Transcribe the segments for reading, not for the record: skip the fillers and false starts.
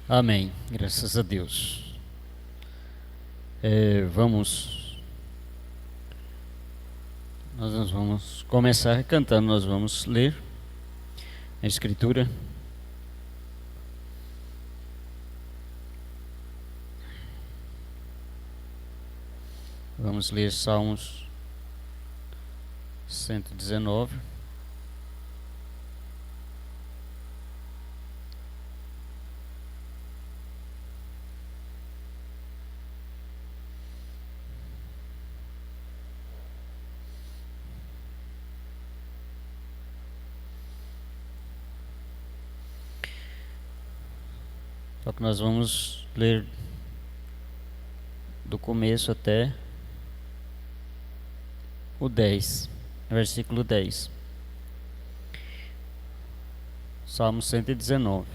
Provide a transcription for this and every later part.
Amém. Graças a Deus. Vamos. Nós vamos começar cantando. Nós vamos ler a Escritura. Vamos ler Salmos 119. Só que nós vamos ler do começo até o 10, versículo 10. Salmo 119.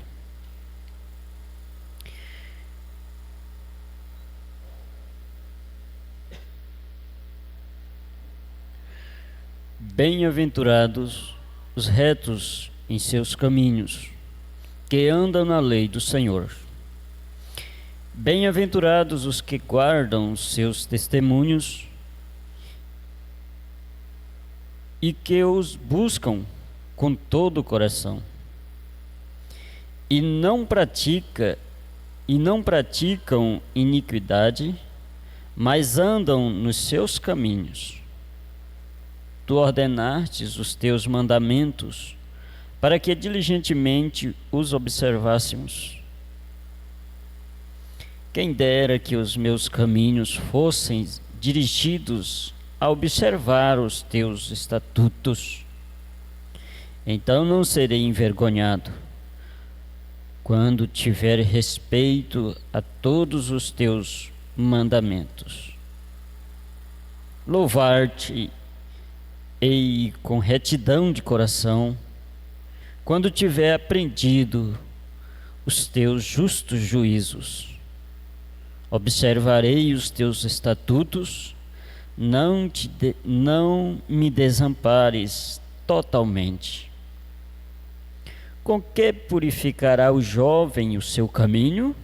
Bem-aventurados os retos em seus caminhos, que andam na lei do Senhor. Bem-aventurados os que guardam os seus testemunhos e que os buscam com todo o coração. E não praticam iniquidade, mas andam nos seus caminhos. Tu ordenastes os teus mandamentos, para que diligentemente os observássemos. Quem dera que os meus caminhos fossem dirigidos a observar os teus estatutos. Então não serei envergonhado, quando tiver respeito a todos os teus mandamentos. Louvar-te-ei com retidão de coração, quando tiver aprendido os teus justos juízos. Observarei os teus estatutos, não me desampares totalmente. Com que purificará o jovem o seu caminho?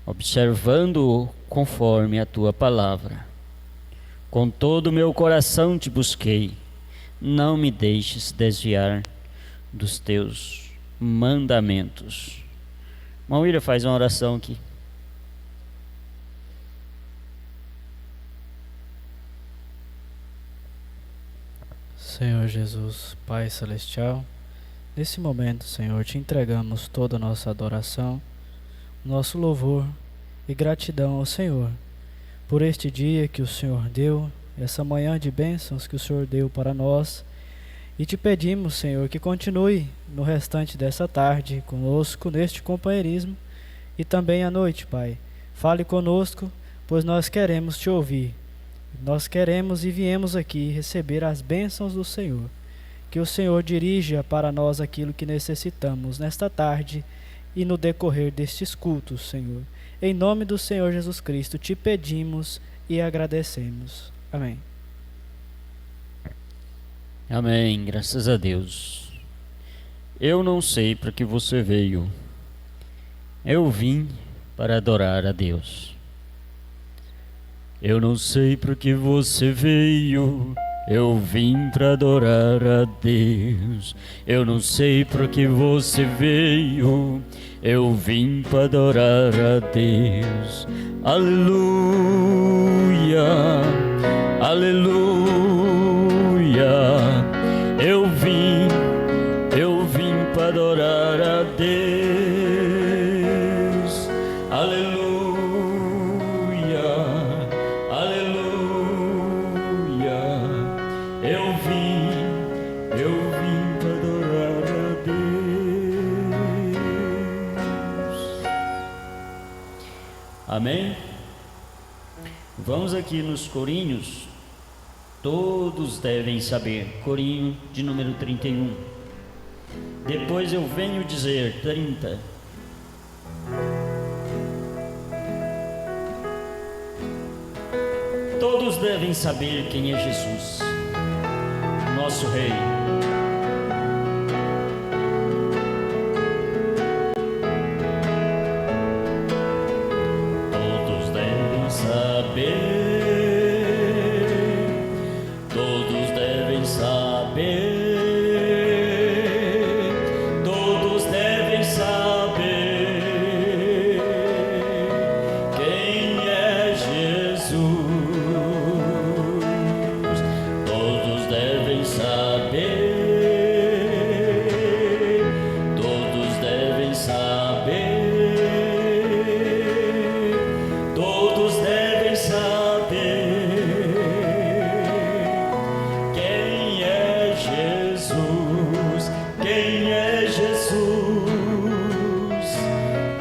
Observando-o conforme a tua palavra. Com todo o meu coração te busquei, não me deixes desviar dos teus mandamentos. Irmão William, faz uma oração aqui. Senhor Jesus, Pai Celestial, nesse momento, Senhor, te entregamos toda a nossa adoração, nosso louvor e gratidão ao Senhor, por este dia que o Senhor deu, essa manhã de bênçãos que o Senhor deu para nós, e te pedimos, Senhor, que continue no restante dessa tarde conosco, neste companheirismo, e também à noite, Pai. Fale conosco, pois nós queremos te ouvir. Nós queremos e viemos aqui receber as bênçãos do Senhor. Que o Senhor dirija para nós aquilo que necessitamos nesta tarde e no decorrer destes cultos, Senhor. Em nome do Senhor Jesus Cristo, te pedimos e agradecemos. Amém. Amém, graças a Deus. Eu não sei para que você veio. Eu vim para adorar a Deus. Eu não sei para que você veio. Eu vim para adorar a Deus. Eu não sei para que você veio. Eu vim para adorar a Deus. Aleluia, aleluia. Eu vim para adorar a Deus. Aleluia. Amém? Vamos aqui nos corinhos, todos devem saber, corinho de número 31. Depois eu venho dizer 30. Todos devem saber quem é Jesus, nosso Rei.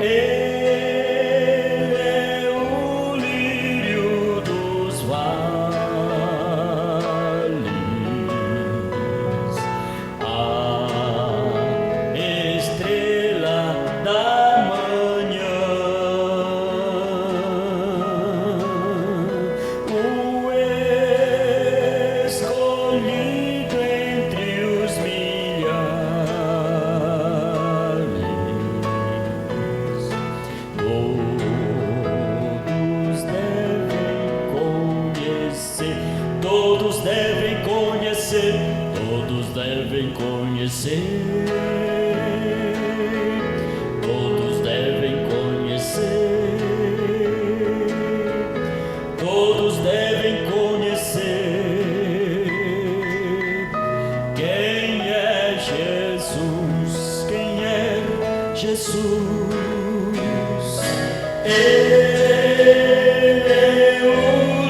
Ele é o lírio dos vales, a estrela da manhã, o escolhido entre os milhares. Todos devem conhecer, todos devem conhecer, todos devem conhecer, todos devem conhecer quem é Jesus, quem é Jesus. Ele é o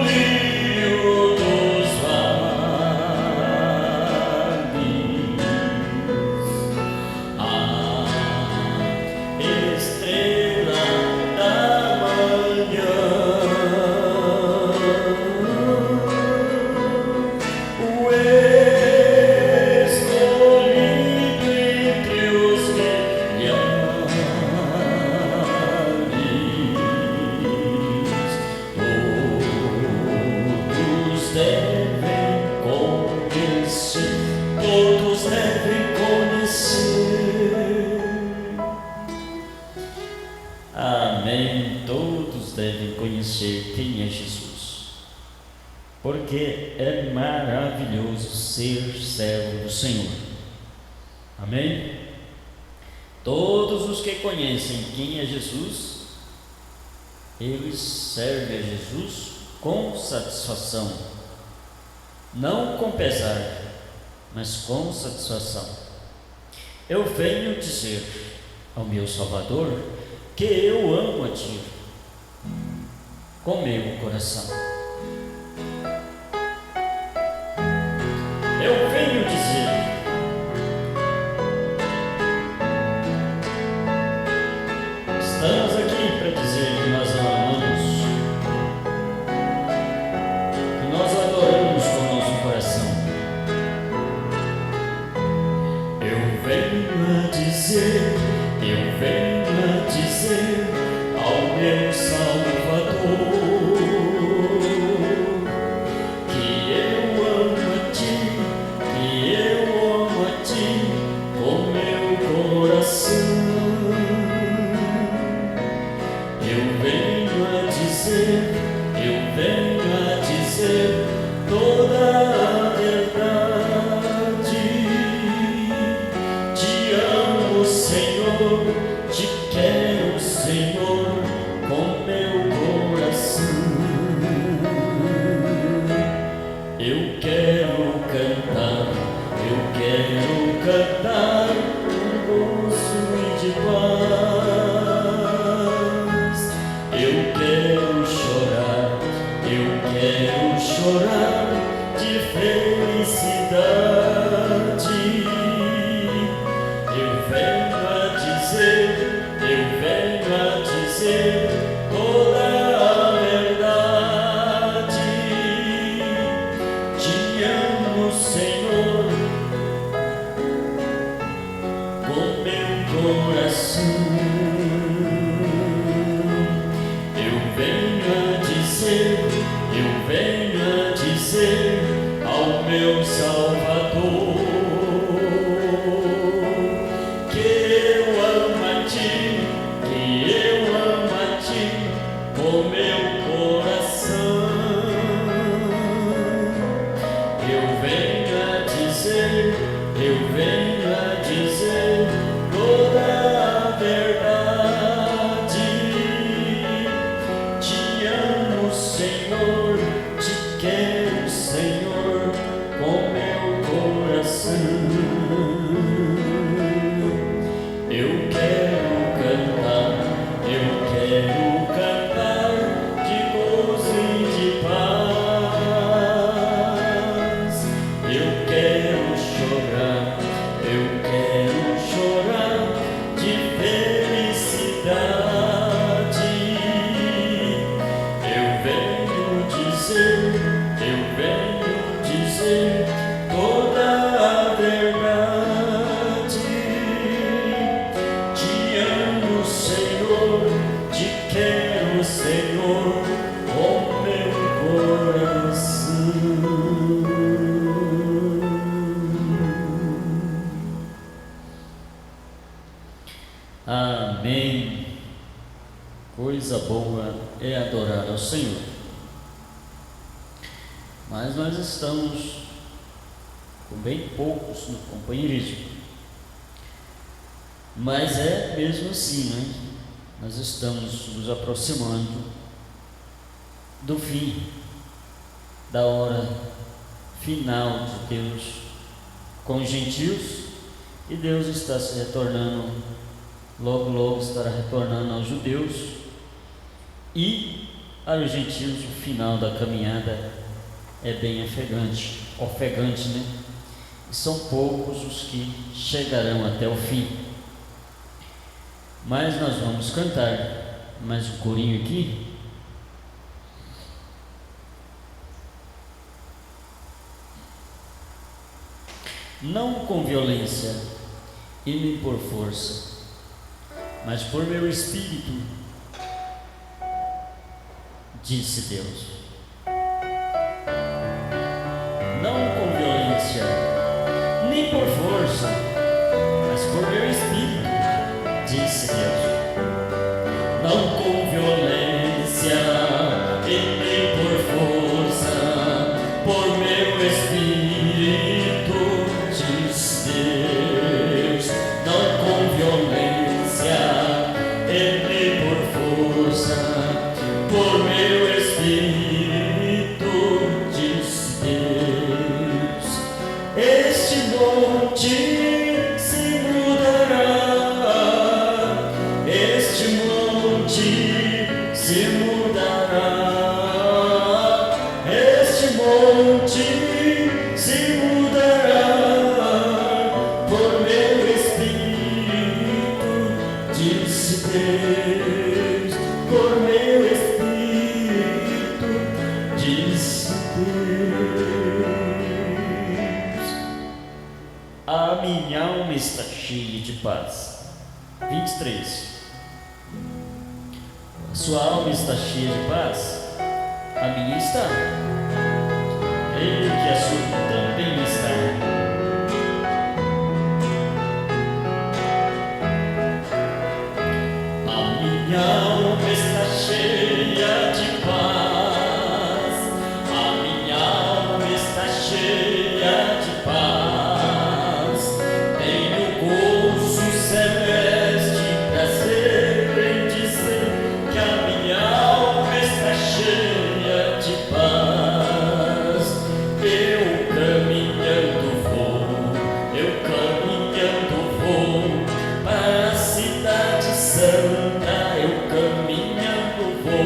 lírio dos vales, a estrela da manhã, o escolhido entre os milhares. Todos devem conhecer. Amém. Todos devem conhecer quem é Jesus, porque é maravilhoso ser servo do Senhor. Amém. Todos os que conhecem quem é Jesus, eles servem a Jesus com satisfação, não com pesar, mas com satisfação. Eu venho dizer ao meu Salvador que eu amo a Ti com meu coração. Eu venho dizer, estamos aqui para dizer que nós amamos, que nós adoramos com o nosso coração. Eu venho a dizer ao meu Salvador que eu amo a Ti, que eu amo a Ti com meu coração. Eu venho a dizer toda a verdade. Te amo, Senhor, te quero, Senhor, com meu coração. Eu quero cantar com gozo e de paz. Eu quero chorar de felicidade. Eu venho a dizer toda a verdade. Te amo, Senhor, com meu coração. Eu venho a dizer ao meu Salvador que eu amo a Ti, com meu coração. Eu venho a dizer toda a verdade. Te amo, Senhor, te quero, Senhor, com meu coração. Eu quero cantar de gozo e de paz. Eu quero chorar de felicidade. Coisa boa é adorar ao Senhor. Mas nós estamos com bem poucos no companheirismo. Mas é mesmo assim, né? Nós estamos nos aproximando do fim, da hora final de Deus com os gentios, e Deus está se retornando, logo logo estará retornando aos judeus, e para os gentios o final da caminhada é bem ofegante, né? E são poucos os que chegarão até o fim. Mas nós vamos cantar mais um corinho aqui. Não com violência e nem por força, mas por meu espírito, disse Deus. Não com violência nem por força, mas por meu espírito, disse Deus. Não com violência e nem por força, por meu espírito, disse Deus. Não com violência e nem por força, por meu espírito, disse Deus. Este monte se mudará, este monte se mudará, este monte se mudará, por meu espírito, disse Deus, por meu espírito, disse Deus. A minha alma está cheia de paz. 23. A sua alma está cheia de paz? A minha está. Creio que a sua também está. A minha alma está cheia de paz. A minha alma está cheia de paz. Tenho gozo celeste, prazer em dizer que a minha alma está cheia de paz. Eu caminhando vou para a cidade santa. Eu caminhando vou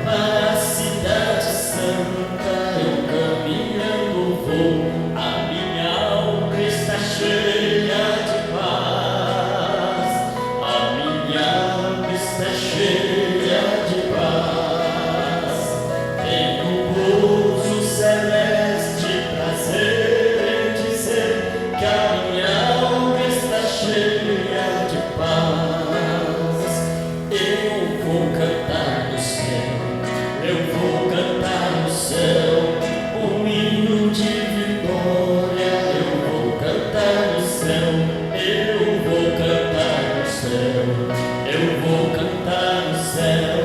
para a cidade santa. Eu caminhando vou, a minha alma está cheia de paz. A minha alma está cheia de paz. Tenho gozo celeste, prazer em dizer que a minha alma está cheia de paz. Eu vou cantar no céu, eu vou cantar no céu um hino de vitória. Eu vou cantar no céu, eu vou cantar no céu, eu vou cantar no céu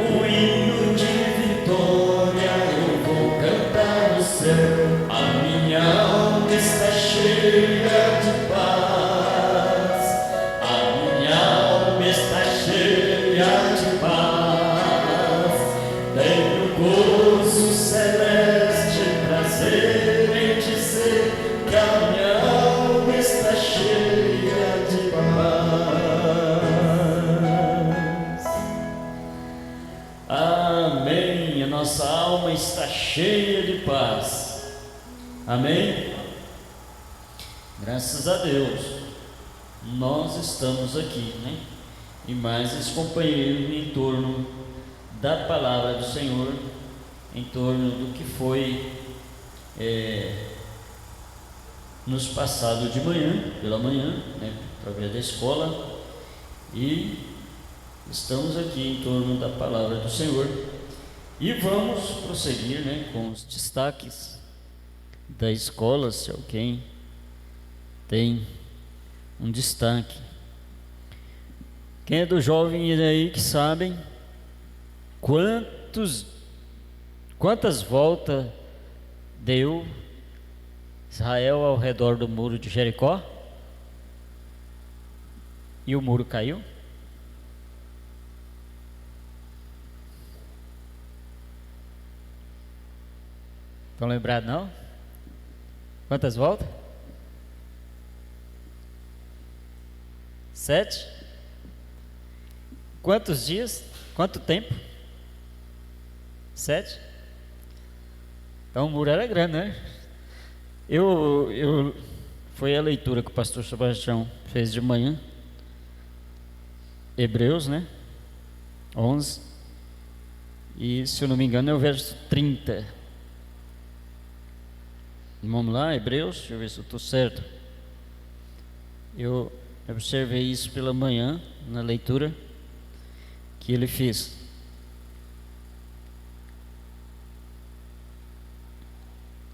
um hino de vitória. Eu vou cantar no céu, a minha alma está cheia de paz. A minha alma está cheia de paz. Tenho gozo celeste, prazer em dizer que a minha alma está cheia de paz. Amém. A nossa alma está cheia de paz. Amém. Graças a Deus. Nós estamos aqui, né? E mais esse companheiro em torno da palavra do Senhor, em torno do que foi nos passado de manhã, pela manhã, né, através da escola, e estamos aqui em torno da palavra do Senhor. E vamos prosseguir, né, com os destaques da escola. Se alguém tem um destaque. Quem é dos jovens aí que sabem quantas voltas deu Israel ao redor do muro de Jericó? E o muro caiu? Estão lembrados não? Quantas voltas? 7? Quantos dias? Quanto tempo? 7? Então o muro era grande, né? Foi a leitura que o pastor Sebastião fez de manhã. Hebreus, né? 11. E se eu não me engano é o verso 30. Vamos lá, Hebreus, deixa eu ver se eu estou certo. Eu observei isso pela manhã, na leitura que ele fez.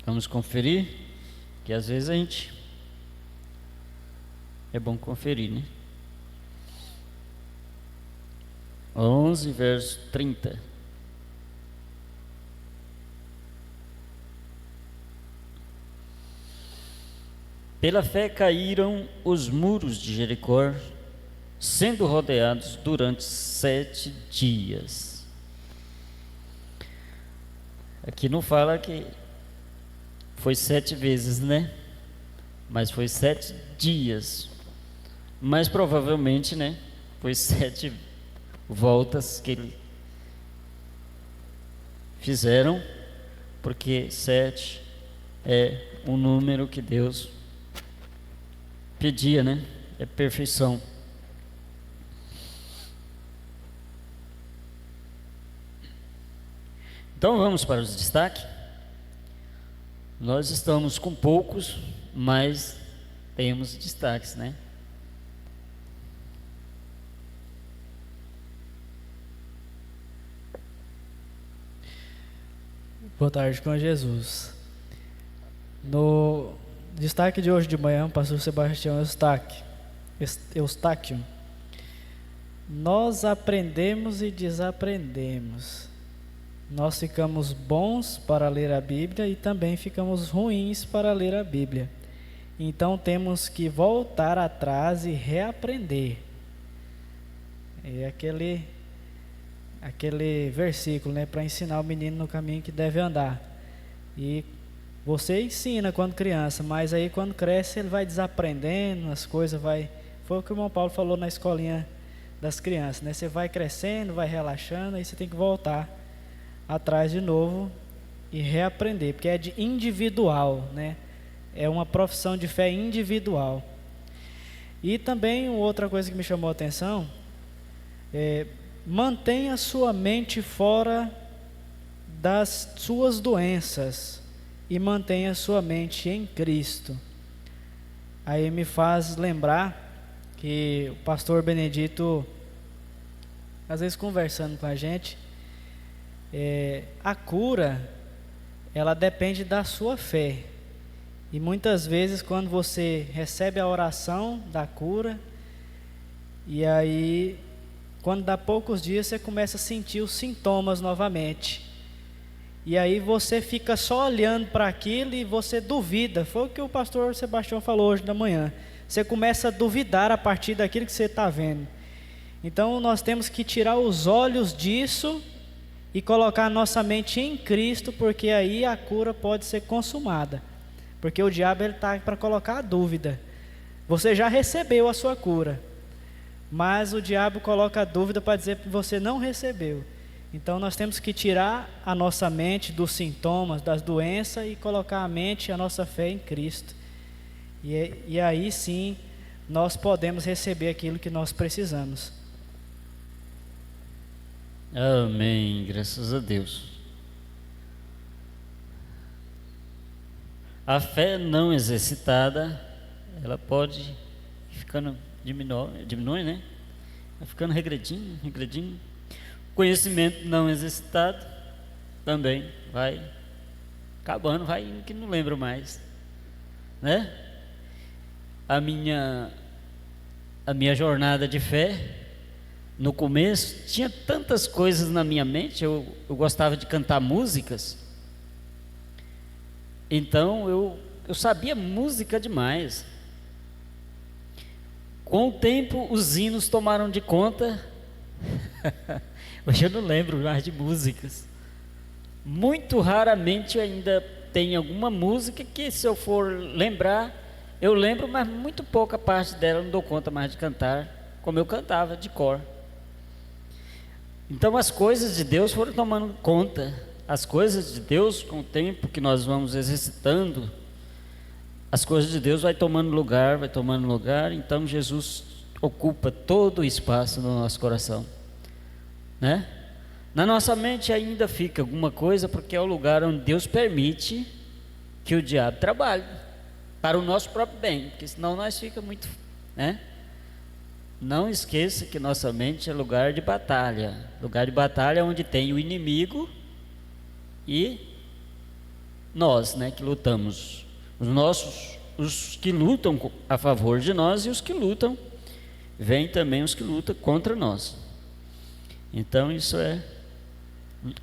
Vamos conferir, que às vezes é bom conferir, né? 11, verso 30. Pela fé caíram os muros de Jericó, sendo rodeados durante 7 dias. Aqui não fala que foi 7 vezes, né? Mas foi 7 dias. Mas provavelmente, né? Foi 7 voltas que eles fizeram, porque 7 é um número que Deus pedia, né? É perfeição. Então vamos para os destaques. Nós estamos com poucos, mas temos destaques, né? Boa tarde com Jesus. No destaque de hoje de manhã, o pastor Sebastião Eustáquio. Nós aprendemos e desaprendemos. Nós ficamos bons para ler a Bíblia e também ficamos ruins para ler a Bíblia. Então temos que voltar atrás e reaprender. É aquele versículo, né, para ensinar o menino no caminho que deve andar. E você ensina quando criança, mas aí quando cresce ele vai desaprendendo, as coisas vai... Foi o que o irmão Paulo falou na escolinha das crianças, né? Você vai crescendo, vai relaxando, aí você tem que voltar atrás de novo e reaprender, porque é de individual, né? É uma profissão de fé individual. E também outra coisa que me chamou a atenção mantenha sua mente fora das suas doenças e mantenha sua mente em Cristo. Aí me faz lembrar que o pastor Benedito, às vezes conversando com a gente, a cura, ela depende da sua fé. E muitas vezes quando você recebe a oração da cura, e aí quando dá poucos dias você começa a sentir os sintomas novamente. E aí você fica só olhando para aquilo e você duvida. Foi o que o pastor Sebastião falou hoje da manhã. Você começa a duvidar a partir daquilo que você está vendo. Então nós temos que tirar os olhos disso e colocar a nossa mente em Cristo, porque aí a cura pode ser consumada. Porque o diabo está para colocar a dúvida. Você já recebeu a sua cura, mas o diabo coloca a dúvida para dizer que você não recebeu. Então nós temos que tirar a nossa mente dos sintomas, das doenças e colocar a mente, a nossa fé em Cristo. E aí sim nós podemos receber aquilo que nós precisamos. Amém, graças a Deus. A fé não exercitada, ela pode ir ficando, diminui, né? Vai ficando regredindo. Conhecimento não exercitado também vai acabando, vai indo que não lembro mais, né? a minha jornada de fé. No começo tinha tantas coisas na minha mente, eu gostava de cantar músicas, então eu sabia música demais. Com o tempo os hinos tomaram de conta. Hoje eu não lembro mais de músicas. Muito raramente ainda tem alguma música que, se eu for lembrar, eu lembro, mas muito pouca parte dela eu não dou conta mais de cantar como eu cantava de cor. Então as coisas de Deus foram tomando conta. As coisas de Deus, com o tempo que nós vamos exercitando, as coisas de Deus vai tomando lugar. Então Jesus ocupa todo o espaço no nosso coração, né? Na nossa mente ainda fica alguma coisa, porque é o lugar onde Deus permite que o diabo trabalhe para o nosso próprio bem, porque senão nós fica muito, né? Não esqueça que nossa mente é lugar de batalha. Lugar de batalha onde tem o inimigo e nós, né, que lutamos. Os que lutam a favor de nós, e os que lutam, vem também os que lutam contra nós. Então isso é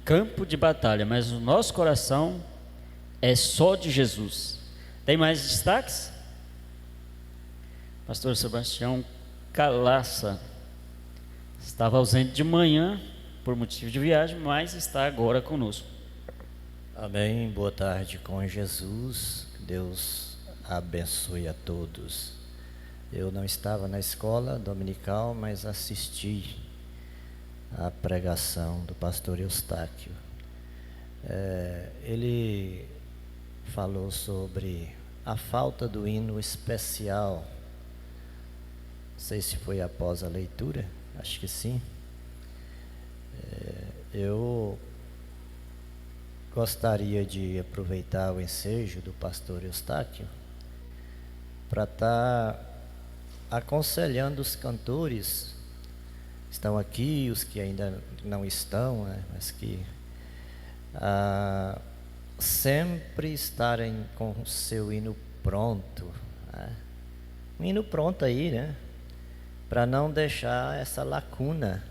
campo de batalha, mas o nosso coração é só de Jesus. Tem mais destaques? Pastor Sebastião Calaça estava ausente de manhã por motivo de viagem, mas está agora conosco. Amém, boa tarde com Jesus, Deus abençoe a todos. Eu não estava na escola dominical, mas assisti a pregação do pastor Eustáquio. Ele falou sobre a falta do hino especial. Não sei se foi após a leitura, acho que sim. Eu gostaria de aproveitar o ensejo do pastor Eustáquio para estar aconselhando os cantores que estão aqui, os que ainda não estão, né, mas que sempre estarem com o seu hino pronto, né? Um hino pronto aí, né? Para não deixar essa lacuna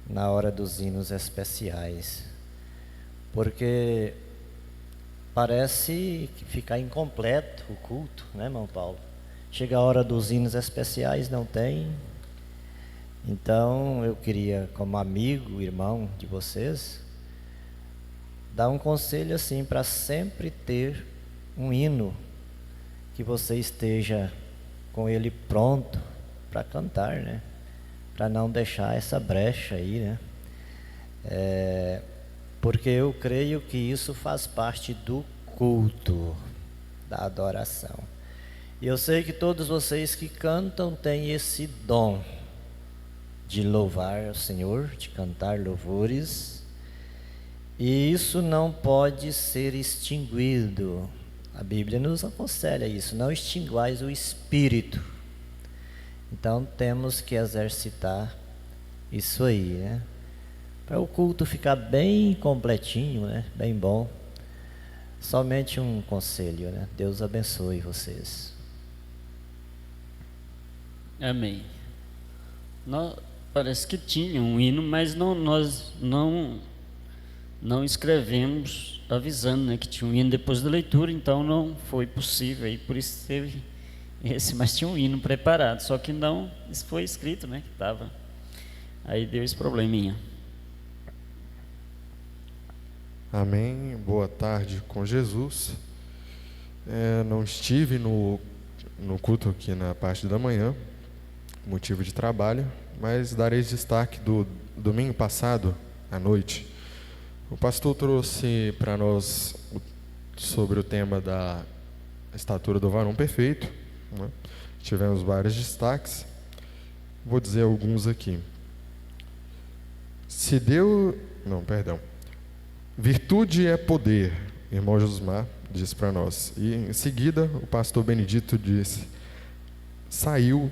na hora dos hinos especiais, porque parece que fica incompleto o culto, né, irmão Paulo? Chega a hora dos hinos especiais, não tem. Então eu queria, como amigo, irmão de vocês, dar um conselho assim, para sempre ter um hino que você esteja com ele pronto para cantar, né? Para não deixar essa brecha aí, né? Porque eu creio que isso faz parte do culto, da adoração. E eu sei que todos vocês que cantam têm esse dom de louvar o Senhor, de cantar louvores, e isso não pode ser extinguido. A Bíblia nos aconselha isso: não extinguais o Espírito. Então temos que exercitar isso aí, né? Para o culto ficar bem completinho, né? Bem bom. Somente um conselho, né? Deus abençoe vocês. Amém. Parece que tinha um hino, mas nós não escrevemos avisando, né, que tinha um hino depois da leitura, então não foi possível, aí por isso teve esse, mas tinha um hino preparado, só que não, isso foi escrito, né, que estava, aí deu esse probleminha. Amém, boa tarde com Jesus. Não estive no culto aqui na parte da manhã, motivo de trabalho, mas darei destaque do domingo passado à noite. O pastor trouxe para nós sobre o tema da estatura do varão perfeito, né? Tivemos vários destaques, vou dizer alguns aqui. Virtude é poder, irmão Josmar disse para nós. E em seguida o pastor Benedito disse: saiu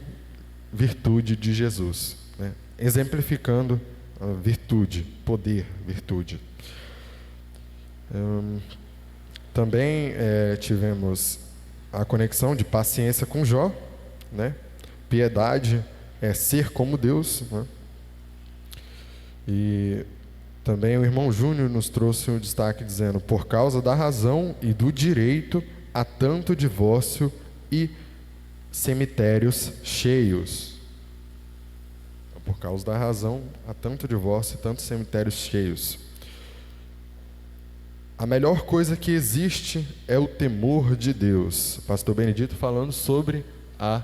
virtude de Jesus, né? Exemplificando a virtude, poder, virtude. Também tivemos a conexão de paciência com Jó, né? Piedade é ser como Deus, né? E também o irmão Júnior nos trouxe um destaque dizendo: por causa da razão e do direito há tanto divórcio e cemitérios cheios. Por causa da razão há tanto divórcio e tantos cemitérios cheios. A melhor coisa que existe é o temor de Deus. Pastor Benedito falando sobre a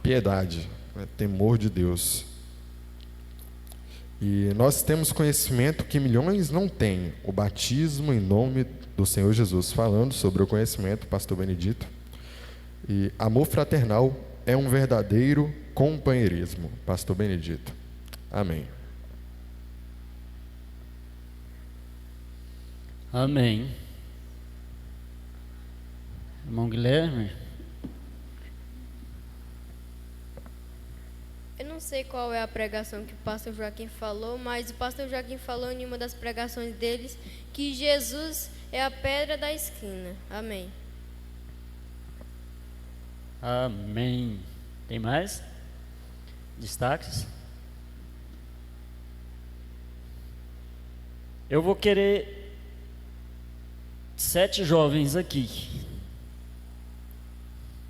piedade, né? Temor de Deus. E nós temos conhecimento que milhões não têm, o batismo em nome do Senhor Jesus. Falando sobre o conhecimento, Pastor Benedito. E amor fraternal é um verdadeiro companheirismo, Pastor Benedito. Amém. Amém. Irmão Guilherme. Eu não sei qual é a pregação que o pastor Joaquim falou, mas o pastor Joaquim falou em uma das pregações deles que Jesus é a pedra da esquina. Amém. Amém. Tem mais? Destaques? Eu vou querer 7 jovens aqui.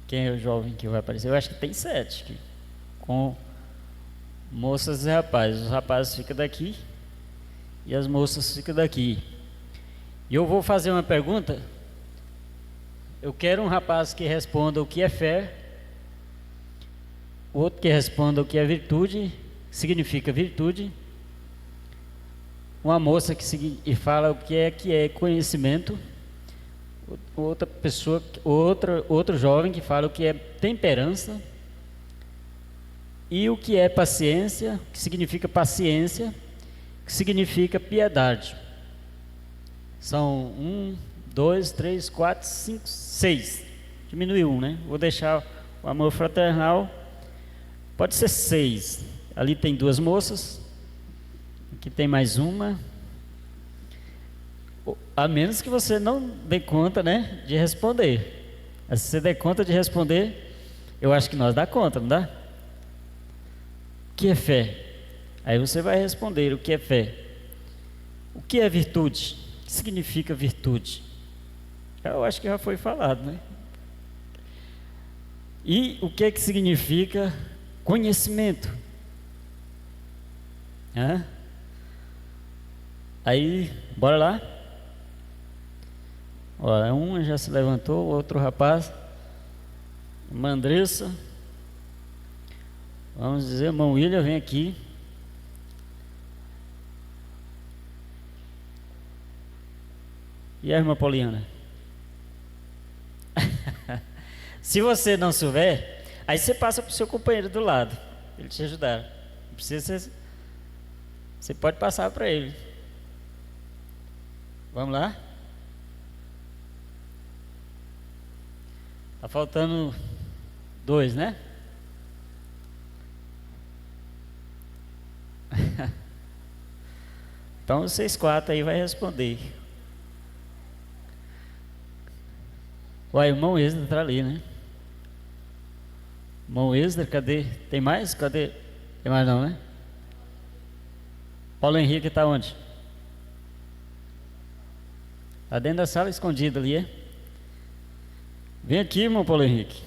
Quem é o jovem que vai aparecer? Eu acho que tem 7 aqui. Com moças e rapazes. Os rapazes ficam daqui e as moças ficam daqui. E eu vou fazer uma pergunta. Eu quero um rapaz que responda o que é fé, outro que responda o que é virtude, significa virtude, uma moça que fala o que é conhecimento, outra pessoa, outro jovem que fala o que é temperança, e o que é paciência, que significa paciência, que significa piedade. São 1, 2, 3, 4, 5, 6. Diminuiu 1, né? Vou deixar o amor fraternal. Pode ser 6. Ali tem 2 moças. Aqui tem mais uma. A menos que você não dê conta, né, de responder. Mas se você der conta de responder, eu acho que nós dá conta, não dá? O que é fé? Aí você vai responder o que é fé. O que é virtude? O que significa virtude? Eu acho que já foi falado, né? E o que é que significa conhecimento? Hã? Aí, bora lá? Olha, uma já se levantou, outro rapaz, uma Andressa. Vamos dizer, irmão William, vem aqui. E a irmã Poliana? Se você não souber, aí você passa para o seu companheiro do lado, ele te ajudar. Não precisa, você pode passar para ele. Vamos lá? Tá faltando 2, né? Então vocês 4 aí vai responder. O irmão Esdra está ali, né? Irmão Esdra, cadê? Tem mais? Cadê? Tem mais não, né? Paulo Henrique está onde? Está dentro da sala, escondido ali, é? Vem aqui, irmão Paulo Henrique.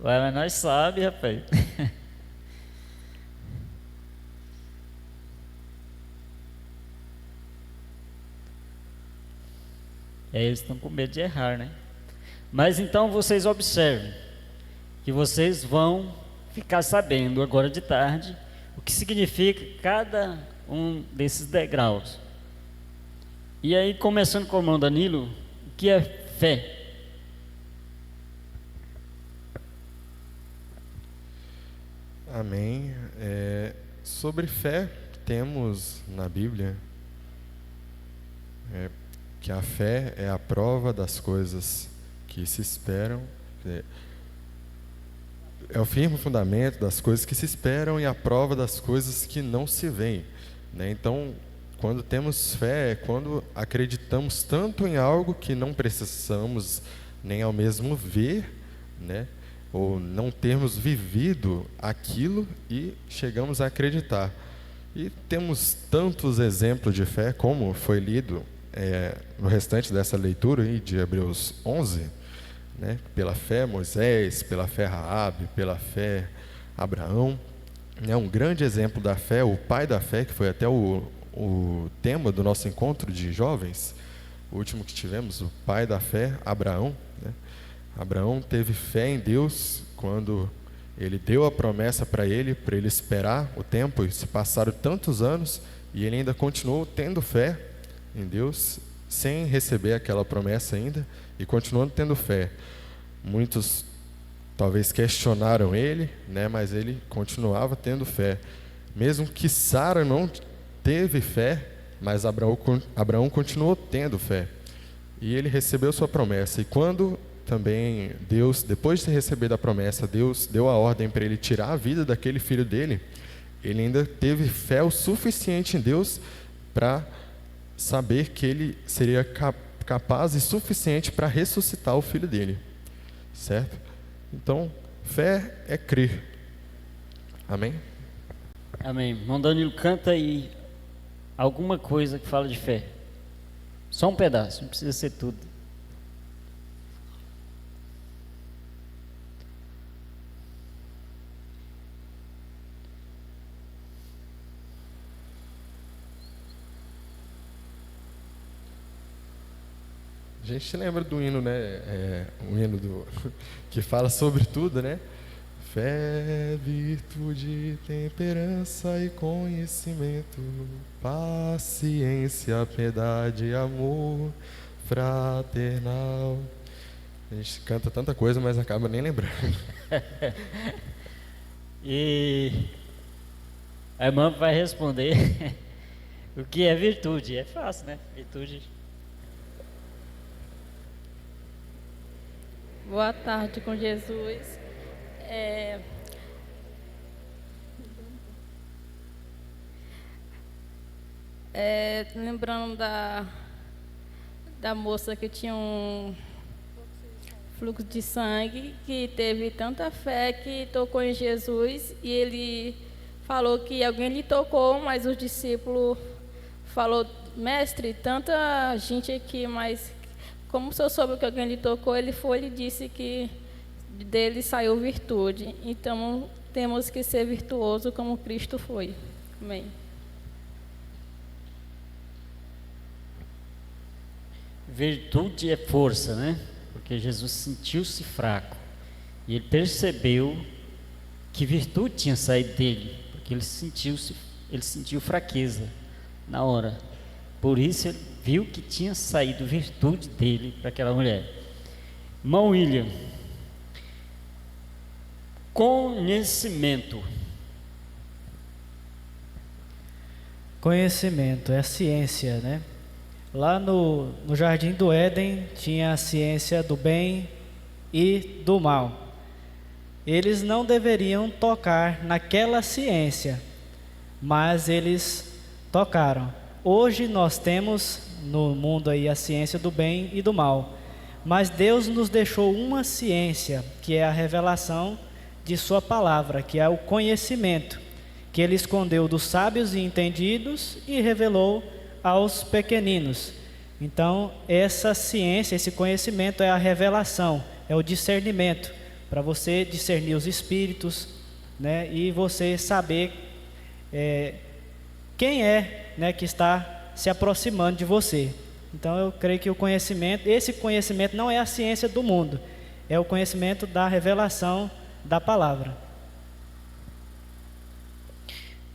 Ué, mas nós sabemos, rapaz. Eles estão com medo de errar, né? Mas então vocês observem que vocês vão ficar sabendo agora de tarde o que significa cada um desses degraus. E aí, começando com o irmão Danilo, o que é fé? Amém. Sobre fé, temos na Bíblia que a fé é a prova das coisas que se esperam, é o firme fundamento das coisas que se esperam e a prova das coisas que não se veem, né? Então, Quando temos fé é quando acreditamos tanto em algo que não precisamos nem ao mesmo ver, né? Ou não termos vivido aquilo e chegamos a acreditar. E temos tantos exemplos de fé, como foi lido no restante dessa leitura aí de Hebreus 11, né? Pela fé Moisés, pela fé Raabe, pela fé Abraão. É um grande exemplo da fé, o pai da fé, que foi até o tema do nosso encontro de jovens, o último que tivemos, o pai da fé, Abraão, né? Abraão teve fé em Deus quando ele deu a promessa para ele esperar o tempo, e se passaram tantos anos, e ele ainda continuou tendo fé em Deus, sem receber aquela promessa ainda, e continuando tendo fé. Muitos talvez questionaram ele, né, mas ele continuava tendo fé. Mesmo que Sara não teve fé, mas Abraão continuou tendo fé. E ele recebeu sua promessa. E quando também Deus, depois de receber a promessa, Deus deu a ordem para ele tirar a vida daquele filho dele, ele ainda teve fé o suficiente em Deus para saber que ele seria capaz e suficiente para ressuscitar o filho dele. Certo? Então, fé é crer. Amém? Amém. Irmão Danilo, canta aí alguma coisa que fala de fé. Só um pedaço, não precisa ser tudo. A gente lembra do hino, né? Um hino que fala sobre tudo, né? Fé, virtude, temperança e conhecimento, paciência, piedade, amor fraternal. A gente canta tanta coisa, mas acaba nem lembrando. E a irmã vai responder o que é virtude. É fácil, né? Virtude. Boa tarde com Jesus. Lembrando da moça que tinha um fluxo de sangue, que teve tanta fé que tocou em Jesus, e ele falou que alguém lhe tocou, mas os discípulos falou: mestre, tanta gente aqui, mas como o senhor soube que alguém lhe tocou, ele foi e disse que dele saiu virtude. Então, temos que ser virtuoso como Cristo foi. Amém. Virtude é força, né? Porque Jesus sentiu-se fraco. E ele percebeu que virtude tinha saído dele. Porque ele sentiu fraqueza na hora. Por isso ele viu que tinha saído virtude dele para aquela mulher. Irmão William, conhecimento. Conhecimento é a ciência, né? Lá no Jardim do Éden tinha a ciência do bem e do mal. Eles não deveriam tocar naquela ciência, mas eles tocaram. Hoje nós temos no mundo aí a ciência do bem e do mal, mas Deus nos deixou uma ciência, que é a revelação de sua palavra, que é o conhecimento, que ele escondeu dos sábios e entendidos e revelou aos pequeninos. Então, essa ciência, esse conhecimento é a revelação, é o discernimento, para você discernir os espíritos, né, e você saber quem é, né, que está se aproximando de você. Então eu creio que esse conhecimento não é a ciência do mundo, é o conhecimento da revelação da palavra.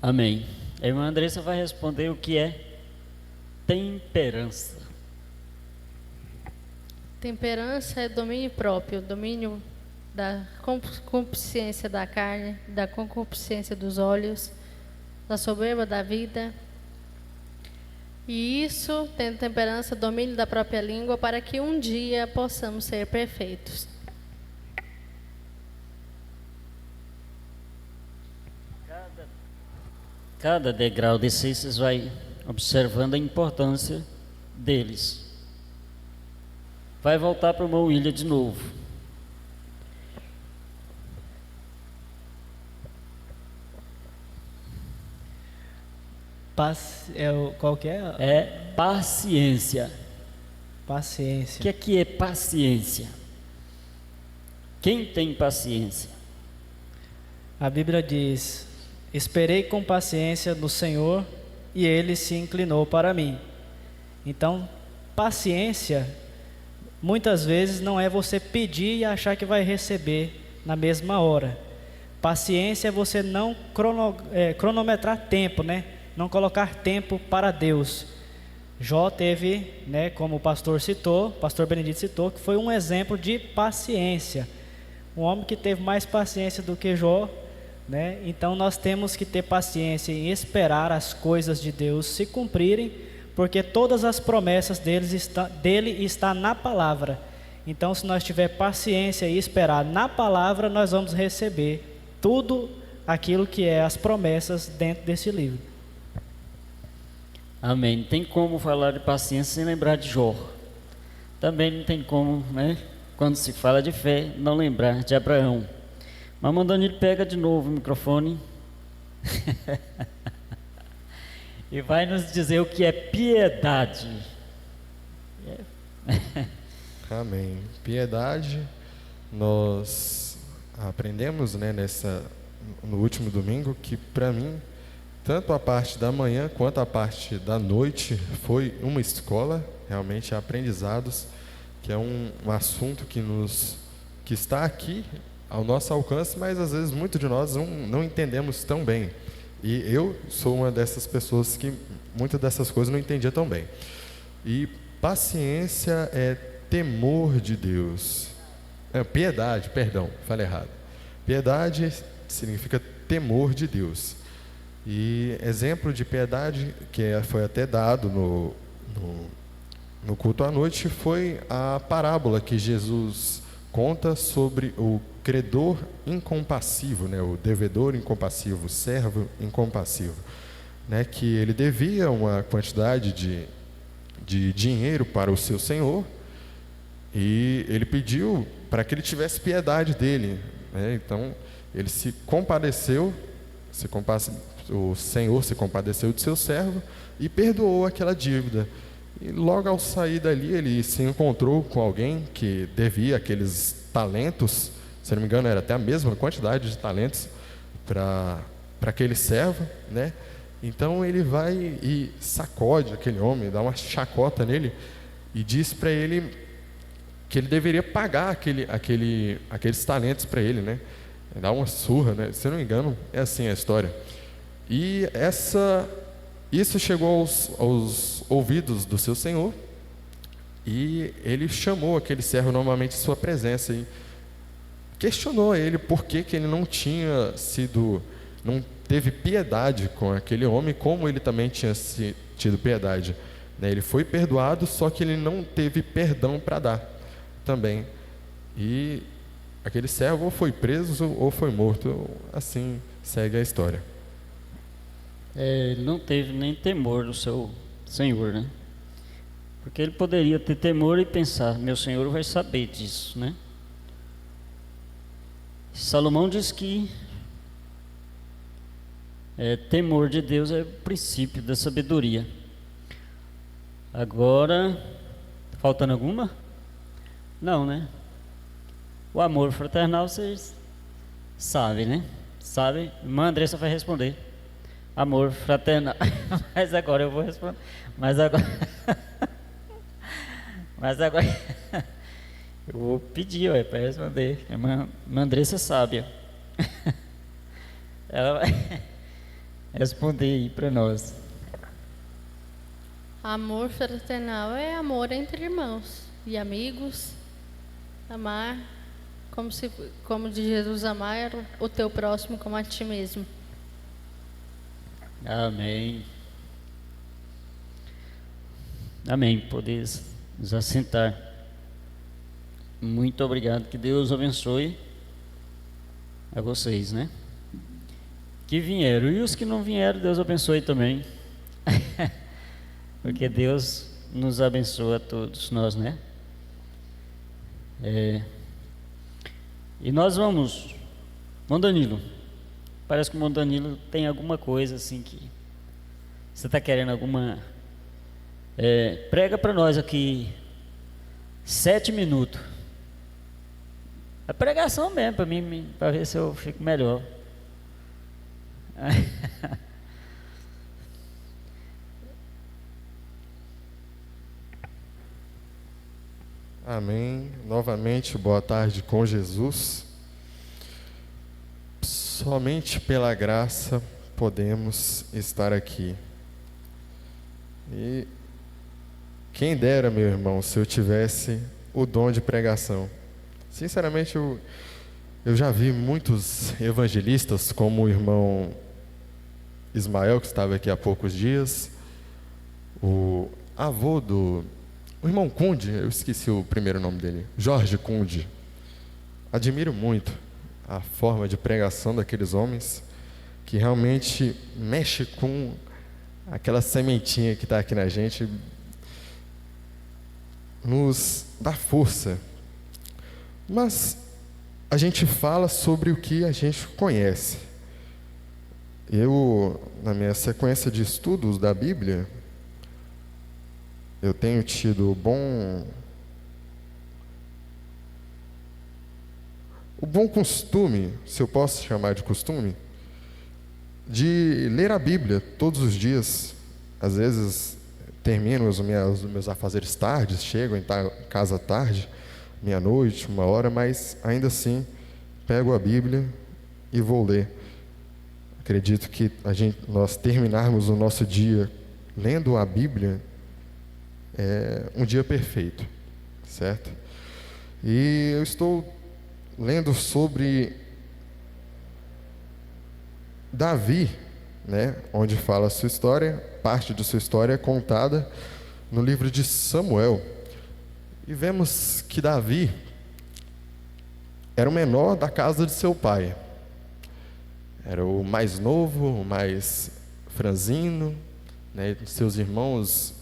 Amém. A irmã Andressa vai responder o que é temperança. Temperança é domínio próprio, domínio da concupiscência da carne, da concupiscência dos olhos, da soberba da vida. E isso, tendo temperança, domínio da própria língua, para que um dia possamos ser perfeitos. Cada degrau desse vocês vai observando a importância deles. Vai voltar para o irmão William de novo. Qual que é? É paciência. Paciência. O que é paciência? Quem tem paciência? A Bíblia diz: esperei com paciência no Senhor e Ele se inclinou para mim. Então, paciência, muitas vezes não é você pedir e achar que vai receber na mesma hora. Paciência é você não cronometrar tempo, né? Não colocar tempo para Deus. Jó teve, né, como o pastor Benedito citou, que foi um exemplo de paciência. Um homem que teve mais paciência do que Jó, né? Então nós temos que ter paciência em esperar as coisas de Deus se cumprirem, porque todas as promessas dele está na palavra. Então, se nós tiver paciência e esperar na palavra, nós vamos receber tudo aquilo que é as promessas dentro desse livro. Amém. Não tem como falar de paciência sem lembrar de Jó. Também não tem como, né? Quando se fala de fé, não lembrar de Abraão. Mas mandando ele pega de novo o microfone e vai nos dizer o que é piedade. Amém. Piedade, nós aprendemos, né, no último domingo, que para mim, tanto a parte da manhã quanto a parte da noite foi uma escola, realmente aprendizados, que é um assunto que está aqui ao nosso alcance, mas às vezes muitos de nós não entendemos tão bem. E eu sou uma dessas pessoas que muitas dessas coisas não entendia tão bem. E paciência é temor de Deus. Piedade, perdão, falei errado. Piedade significa temor de Deus. E exemplo de piedade que foi até dado no culto à noite foi a parábola que Jesus conta sobre o credor incompassivo, né, o devedor incompassivo, o servo incompassivo, né, que ele devia uma quantidade de dinheiro para o seu senhor e ele pediu para que ele tivesse piedade dele, né? Então ele se compadeceu, o senhor se compadeceu de seu servo e perdoou aquela dívida. E logo ao sair dali ele se encontrou com alguém que devia aqueles talentos, se não me engano era até a mesma quantidade de talentos para aquele servo, né? Então ele vai e sacode aquele homem, dá uma chacota nele e diz para ele que ele deveria pagar aqueles talentos para ele, né? Dá uma surra, né? Se não me engano é assim a história. E isso chegou aos ouvidos do seu senhor e ele chamou aquele servo novamente em sua presença e questionou ele por que ele não teve piedade com aquele homem, como ele também tinha tido piedade, né? Ele foi perdoado, só que ele não teve perdão para dar também. E aquele servo ou foi preso ou foi morto. Assim segue a história. Ele não teve nem temor do seu senhor, né? Porque ele poderia ter temor e pensar: meu senhor vai saber disso, né? Salomão diz que temor de Deus é o princípio da sabedoria. Agora, faltando alguma? Não, né? O amor fraternal vocês sabem, né? Sabe? Irmã Andressa vai responder. Amor fraternal. Mas agora eu vou responder. Mas agora eu vou pedir para responder. A irmã Andressa sabe. Ela vai responder aí para nós. Amor fraternal é amor entre irmãos e amigos. Amar como de Jesus amar o teu próximo como a ti mesmo. Amém. Amém. Podeis nos assentar. Muito obrigado. Que Deus abençoe a vocês, né? Que vieram. E os que não vieram, Deus abençoe também. Porque Deus nos abençoa a todos nós, né? E nós vamos... Irmão Danilo, parece que o irmão Danilo tem alguma coisa assim que... Você está querendo alguma... prega para nós aqui 7 minutos. A pregação mesmo, para mim, para ver se eu fico melhor. Amém. Novamente, boa tarde com Jesus. Somente pela graça podemos estar aqui. E quem dera, meu irmão, se eu tivesse o dom de pregação. Sinceramente, eu já vi muitos evangelistas, como o irmão Ismael, que estava aqui há poucos dias, o avô do... O irmão Cunde, eu esqueci o primeiro nome dele, Jorge Cunde. Admiro muito a forma de pregação daqueles homens, que realmente mexe com aquela sementinha que está aqui na gente, nos dá força. Mas a gente fala sobre o que a gente conhece. Eu, na minha sequência de estudos da Bíblia, eu tenho tido o bom costume, se eu posso chamar de costume, de ler a Bíblia todos os dias. Às vezes termino os meus afazeres tarde, chego em casa tarde, meia-noite, 1h, mas ainda assim pego a Bíblia e vou ler. Acredito que nós terminarmos o nosso dia lendo a Bíblia é um dia perfeito, certo? E eu estou lendo sobre Davi, né, onde fala a sua história, parte de sua história é contada no livro de Samuel. E vemos que Davi era o menor da casa de seu pai. Era o mais novo, o mais franzino, né? Seus irmãos,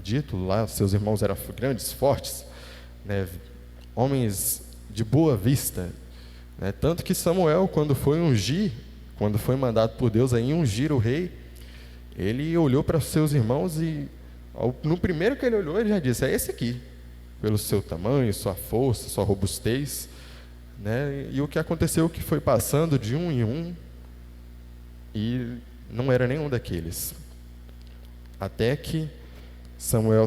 dito lá, seus irmãos eram grandes, fortes, né? Homens de boa vista, né? Tanto que Samuel, quando foi mandado por Deus a ungir o rei, ele olhou para os seus irmãos e no primeiro que ele olhou, ele já disse: é esse aqui, pelo seu tamanho, sua força, sua robustez, né? E o que aconteceu que foi passando de um em um e não era nenhum daqueles, até que Samuel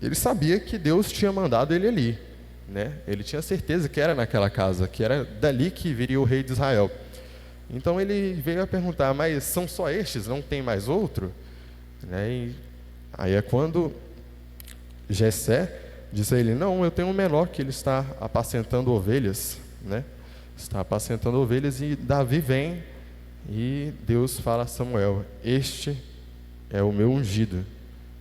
ele sabia que Deus tinha mandado ele ali, né? Ele tinha certeza que era naquela casa, que era dali que viria o rei de Israel. Então ele veio a perguntar: mas são só estes, não tem mais outro? Né? E aí é quando Jessé disse a ele: não, eu tenho um menor que ele está apacentando ovelhas, né? Está apacentando ovelhas. E Davi vem e Deus fala a Samuel: este é o meu ungido,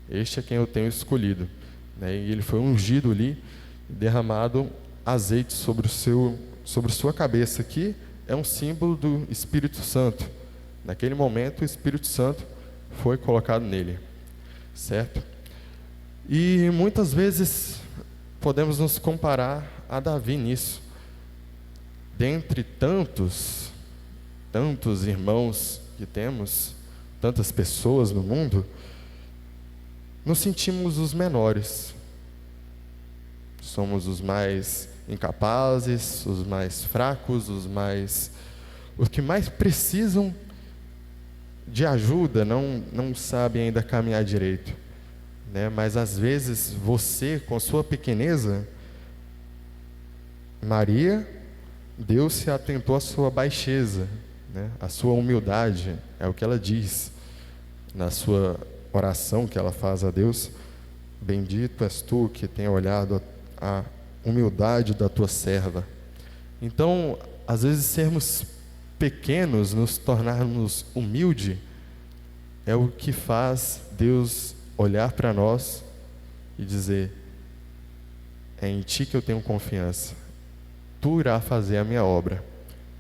este é quem eu tenho escolhido, né? E ele foi ungido ali, derramado azeite sobre sua cabeça, que é um símbolo do Espírito Santo. Naquele momento o Espírito Santo foi colocado nele, certo? E muitas vezes podemos nos comparar a Davi nisso. Dentre tantos irmãos que temos, tantas pessoas no mundo, nos sentimos os menores. Somos os mais incapazes, os mais fracos, os que mais precisam de ajuda, não sabem ainda caminhar direito, né? Mas às vezes você, com sua pequeneza, Maria, Deus se atentou à sua baixeza, né? À sua humildade, é o que ela diz na sua oração que ela faz a Deus: bendito és tu que tem olhado a humildade da tua serva. Então, às vezes sermos pequenos, nos tornarmos humildes, é o que faz Deus olhar para nós e dizer: é em ti que eu tenho confiança, tu irás fazer a minha obra.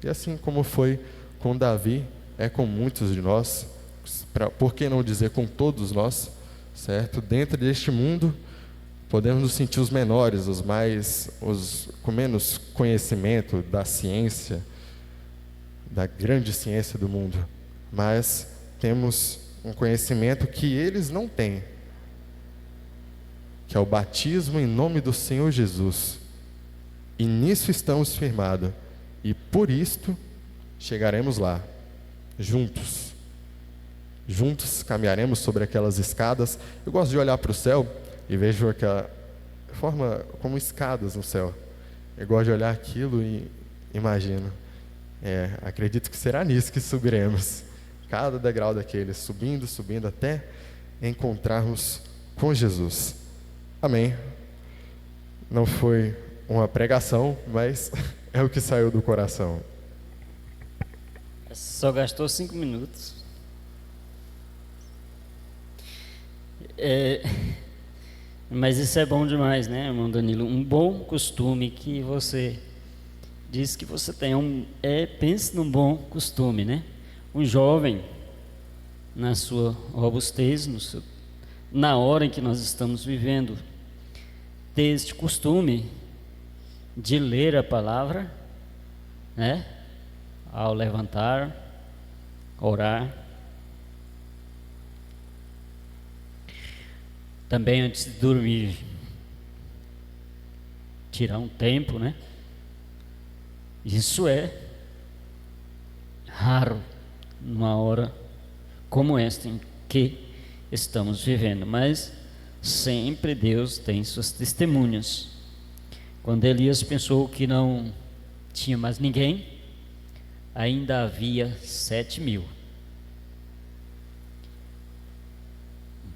E assim como foi com Davi, é com muitos de nós, por que não dizer com todos nós, certo? Dentro deste mundo, podemos nos sentir os menores, os com menos conhecimento da ciência, da grande ciência do mundo, mas temos um conhecimento que eles não têm, que é o batismo em nome do Senhor Jesus. E nisso estamos firmados, e por isto chegaremos lá, juntos. Juntos caminharemos sobre aquelas escadas. Eu gosto de olhar para o céu e vejo aquela forma como escadas no céu. Eu gosto de olhar aquilo e imagino. Acredito que será nisso que subiremos. Cada degrau daqueles, subindo, subindo, até encontrarmos com Jesus. Amém. Não foi uma pregação, mas é o que saiu do coração. Só gastou 5 minutos. Mas isso é bom demais, né, irmão Danilo? Um bom costume que você diz que você tem. Pense num bom costume, né? Um jovem, na sua robustez, na hora em que nós estamos vivendo, ter este costume de ler a palavra, né? Ao levantar, orar. Também antes de dormir, tirar um tempo, né? Isso é raro numa hora como esta em que estamos vivendo, mas sempre Deus tem suas testemunhas. Quando Elias pensou que não tinha mais ninguém, ainda havia 7.000.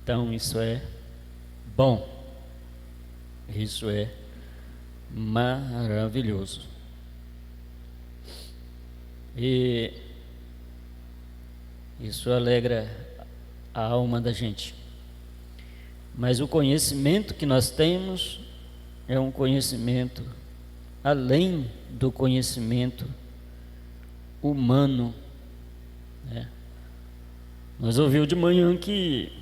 Então isso é bom, isso é maravilhoso. E isso alegra a alma da gente. Mas o conhecimento que nós temos é um conhecimento além do conhecimento humano, né? Nós ouvimos de manhã que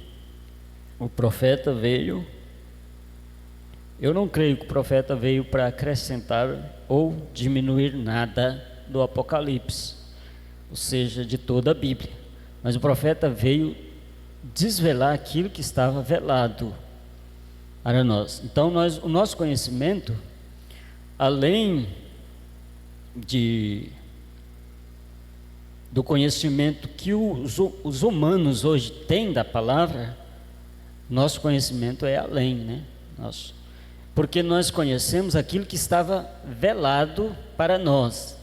o profeta veio. Eu não creio que o profeta veio para acrescentar ou diminuir nada do Apocalipse, ou seja, de toda a Bíblia. Mas o profeta veio desvelar aquilo que estava velado para nós. Então o nosso conhecimento, além do conhecimento que os humanos hoje têm da palavra, nosso conhecimento é além, né? Porque nós conhecemos aquilo que estava velado para nós,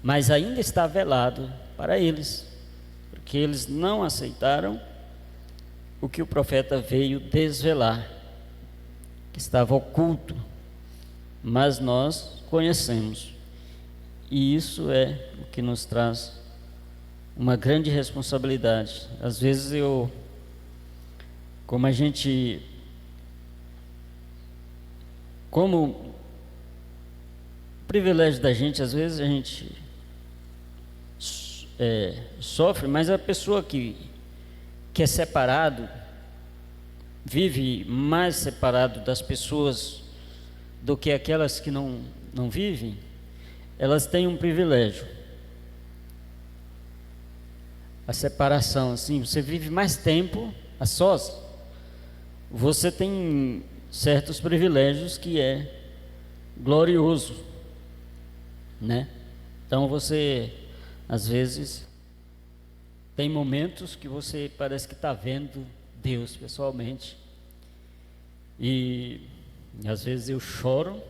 mas ainda está velado para eles, porque eles não aceitaram o que o profeta veio desvelar, que estava oculto, mas nós conhecemos, e isso é o que nos traz uma grande responsabilidade. Às vezes como o privilégio da gente, às vezes a gente sofre, mas a pessoa que é separado, vive mais separado das pessoas do que aquelas que não vivem, elas têm um privilégio. A separação, assim, você vive mais tempo a sós, você tem certos privilégios que é glorioso, né? Então você, às vezes, tem momentos que você parece que está vendo Deus pessoalmente, e às vezes eu choro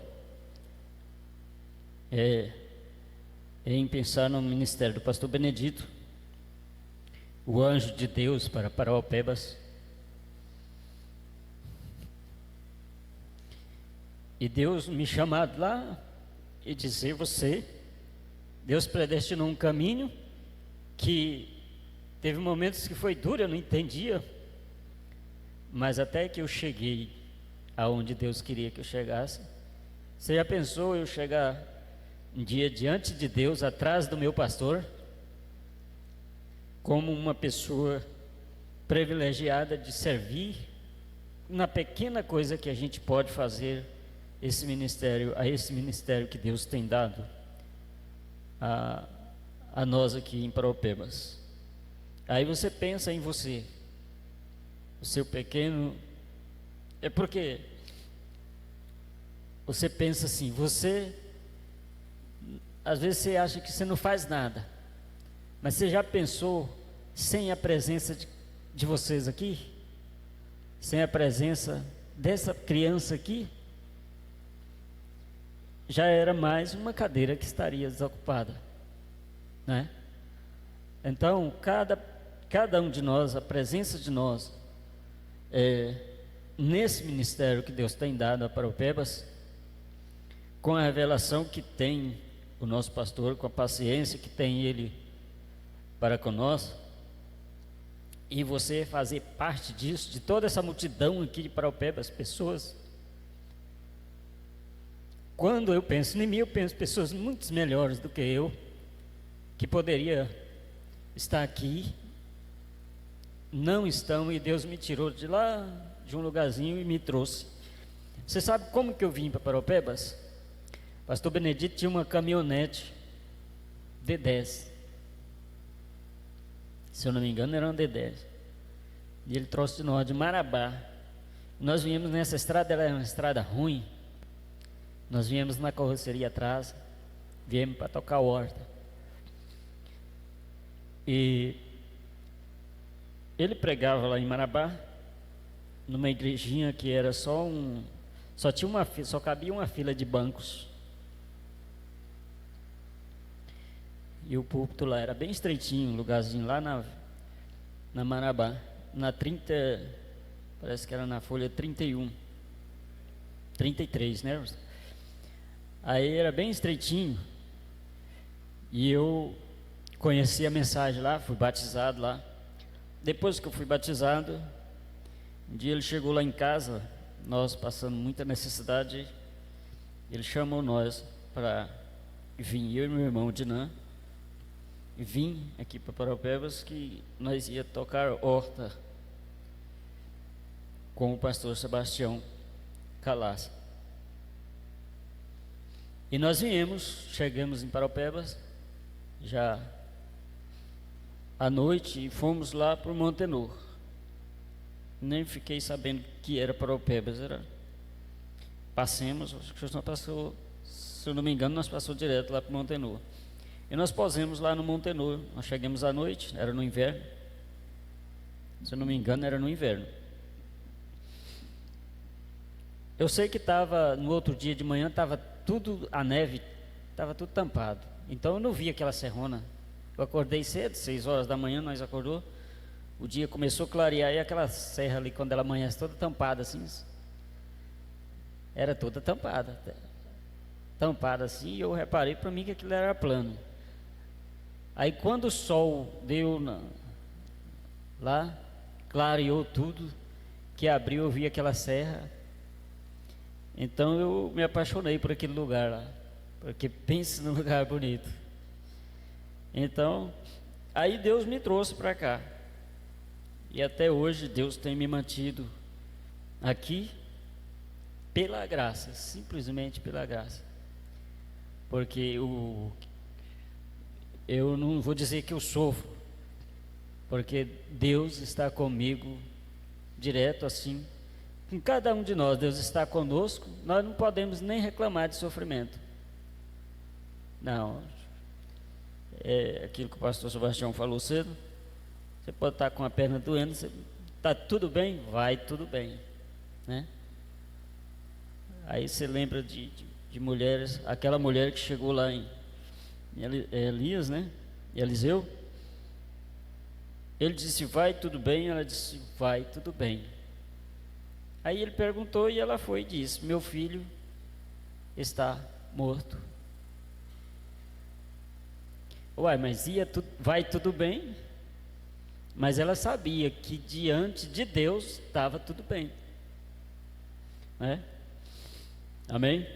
em pensar no ministério do pastor Benedito, o anjo de Deus para Paraopebas, e Deus me chamar lá e dizer: Deus predestinou um caminho que teve momentos que foi duro, eu não entendia, mas até que eu cheguei aonde Deus queria que eu chegasse. Você já pensou eu chegar um dia diante de Deus, atrás do meu pastor, como uma pessoa privilegiada de servir na pequena coisa que a gente pode fazer a esse ministério que Deus tem dado a nós aqui em Paraupebas. Aí você pensa em você, o seu pequeno, é porque você pensa assim, você, às vezes você acha que você não faz nada, mas você já pensou sem a presença de vocês aqui? Sem a presença dessa criança aqui? Já era mais uma cadeira que estaria desocupada, né? Então, cada um de nós, a presença de nós, nesse ministério que Deus tem dado a Paraupebas, com a revelação que tem o nosso pastor, com a paciência que tem ele para conosco, e você fazer parte disso, de toda essa multidão aqui de Paraupebas, pessoas. Quando eu penso em mim, eu penso em pessoas muito melhores do que eu, que poderia estar aqui, não estão, e Deus me tirou de lá, de um lugarzinho, e me trouxe. Você sabe como que eu vim para Paraupebas? Pastor Benedito tinha uma caminhonete D10, se eu não me engano era uma D10, e ele trouxe de nós de Marabá. Nós viemos nessa estrada, ela era uma estrada ruim, nós viemos na carroceria atrás, viemos para tocar horta, e ele pregava lá em Marabá, numa igrejinha que era só cabia uma fila de bancos, e o púlpito lá era bem estreitinho, um lugarzinho lá na Marabá, na 30, parece que era na folha 31, 33, né? Aí era bem estreitinho, e eu conheci a mensagem lá, fui batizado lá. Depois que eu fui batizado, um dia ele chegou lá em casa, nós passando muita necessidade, ele chamou nós para vir, eu e meu irmão Dinan, vim aqui para Paraupebas, que nós ia tocar horta com o pastor Sebastião Calaça. E nós chegamos em Paraupebas já à noite e fomos lá para o Montenor. Nem fiquei sabendo que era Paraupebas, passemos, acho que nós passou, se eu não me engano, nós passou direto lá para o Montenor. E nós posemos lá no Montenor, nós chegamos à noite, era no inverno, se eu não me engano era no inverno. Eu sei que no outro dia de manhã estava tudo, a neve, estava tudo tampado, então eu não vi aquela serrona. Eu acordei cedo, 6 horas da manhã, nós acordou, o dia começou a clarear, e aquela serra ali, quando ela amanhece toda tampada assim, era toda tampada assim, e eu reparei para mim que aquilo era plano. Aí quando o sol deu lá, clareou tudo, que abriu, eu vi aquela serra, então eu me apaixonei por aquele lugar lá, porque pense num lugar bonito. Então, aí Deus me trouxe para cá, e até hoje Deus tem me mantido aqui pela graça, simplesmente pela graça, porque eu não vou dizer que eu sofro, porque Deus está comigo direto assim, com cada um de nós, Deus está conosco, nós não podemos nem reclamar de sofrimento, não, é aquilo que o pastor Sebastião falou cedo, você pode estar com a perna doendo, está tudo bem? Vai tudo bem, né? Aí você lembra de mulheres, aquela mulher que chegou lá em Elias, né? Eliseu, ele disse vai tudo bem, ela disse vai tudo bem. Aí ele perguntou e ela foi e disse: meu filho está morto. Uai, mas vai tudo bem? Mas ela sabia que diante de Deus estava tudo bem, né? Amém?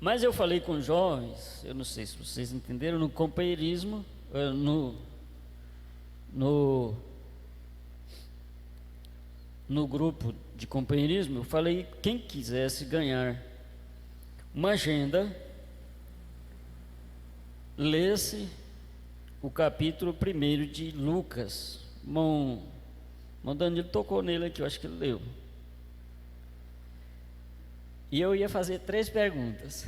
Mas eu falei com jovens, eu não sei se vocês entenderam, no companheirismo, no grupo de companheirismo, eu falei, quem quisesse ganhar uma agenda, lesse o capítulo 1 de Lucas. Irmão Danilo tocou nele aqui, eu acho que ele leu. E eu ia fazer 3 perguntas.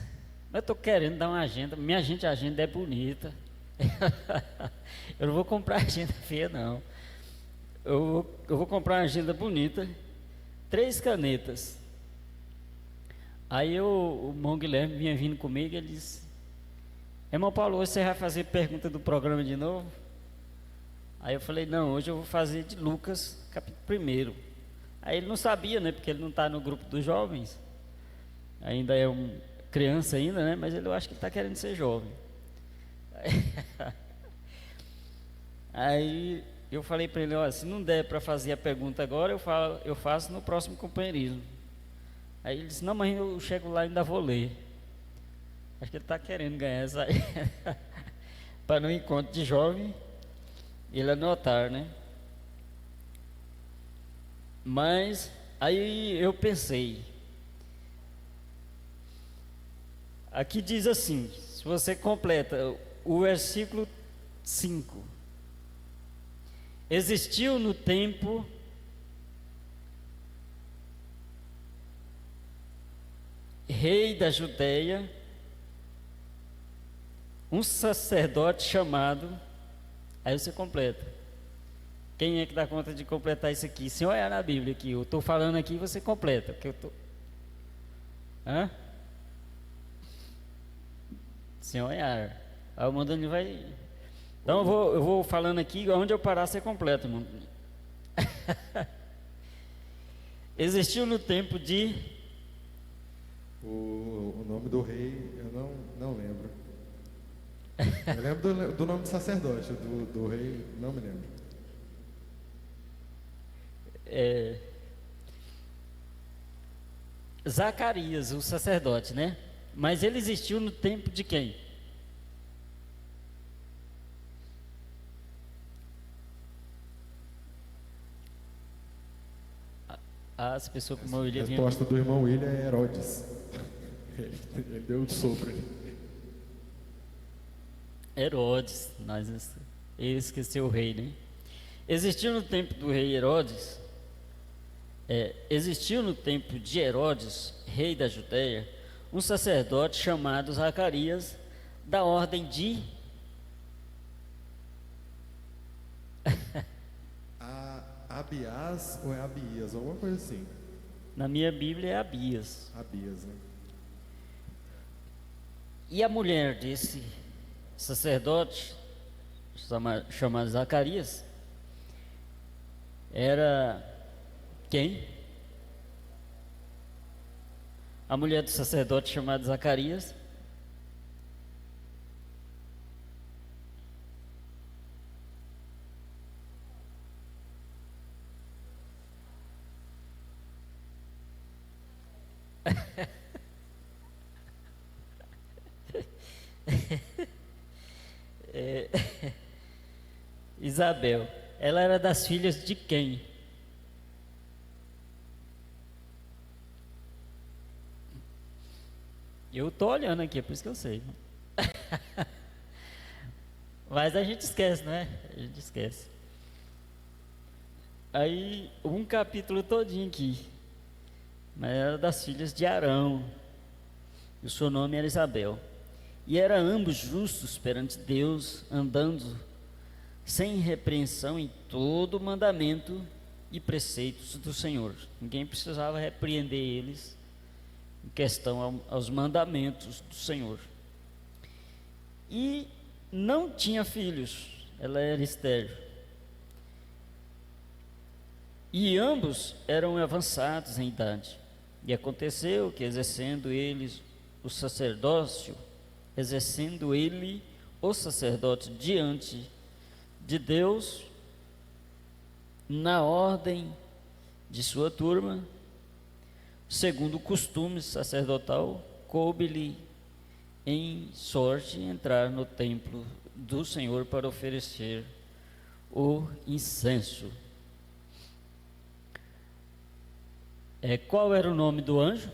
Mas eu estou querendo dar uma agenda. Minha agenda é bonita. Eu não vou comprar agenda feia, não. Eu vou comprar uma agenda bonita. 3 canetas. Aí o irmão Guilherme vinha vindo comigo e ele disse: irmão Paulo, hoje você vai fazer pergunta do programa de novo? Aí eu falei: não, hoje eu vou fazer de Lucas, capítulo 1. Aí ele não sabia, né? Porque ele não está no grupo dos jovens. Ainda é criança ainda, né? Mas eu acho que ele está querendo ser jovem. Aí eu falei para ele: olha, se não der para fazer a pergunta agora, eu faço no próximo companheirismo. Aí ele disse: não, mas eu chego lá e ainda vou ler. Acho que ele está querendo ganhar essa aí. Para no encontro de jovem ele anotar, né? Mas aí eu pensei, aqui diz assim, se você completa o versículo 5: existiu no tempo rei da Judeia um sacerdote chamado. Aí você completa. Quem é que dá conta de completar isso aqui? Se olhar na Bíblia aqui, eu estou falando aqui, você completa. Porque eu tô... Hã? Sem olhar. Aí o Mandani vai. Então eu vou falando aqui, onde eu parar você completa, irmão. Existiu no tempo de. O nome do rei eu não lembro. Eu lembro do nome do sacerdote, do rei não me lembro. Zacarias, o sacerdote, né? Mas ele existiu no tempo de quem? As pessoas como o A resposta do irmão William é Herodes. Ele deu um sopro. Herodes, ele esqueceu o rei, né? Existiu no tempo do rei Herodes, existiu no tempo de Herodes, rei da Judeia, um sacerdote chamado Zacarias, da ordem de Abias ou é Abias, alguma coisa assim. Na minha Bíblia é Abias. Abias, né? E a mulher desse sacerdote, chamado Zacarias, era quem? A mulher do sacerdote chamado Zacarias Isabel. Ela era das filhas de quem? Eu tô olhando aqui, é por isso que eu sei. Mas a gente esquece, não é? A gente esquece. Aí, um capítulo todinho aqui. Mas era das filhas de Arão. E o seu nome era Isabel. E eram ambos justos perante Deus, andando sem repreensão em todo o mandamento e preceitos do Senhor. Ninguém precisava repreender eles em questão aos mandamentos do Senhor. E não tinha filhos, ela era estéril. E ambos eram avançados em idade. E aconteceu que, exercendo ele o sacerdócio diante de Deus, na ordem de sua turma, segundo o costume sacerdotal, coube-lhe em sorte entrar no templo do Senhor para oferecer o incenso. Qual era o nome do anjo?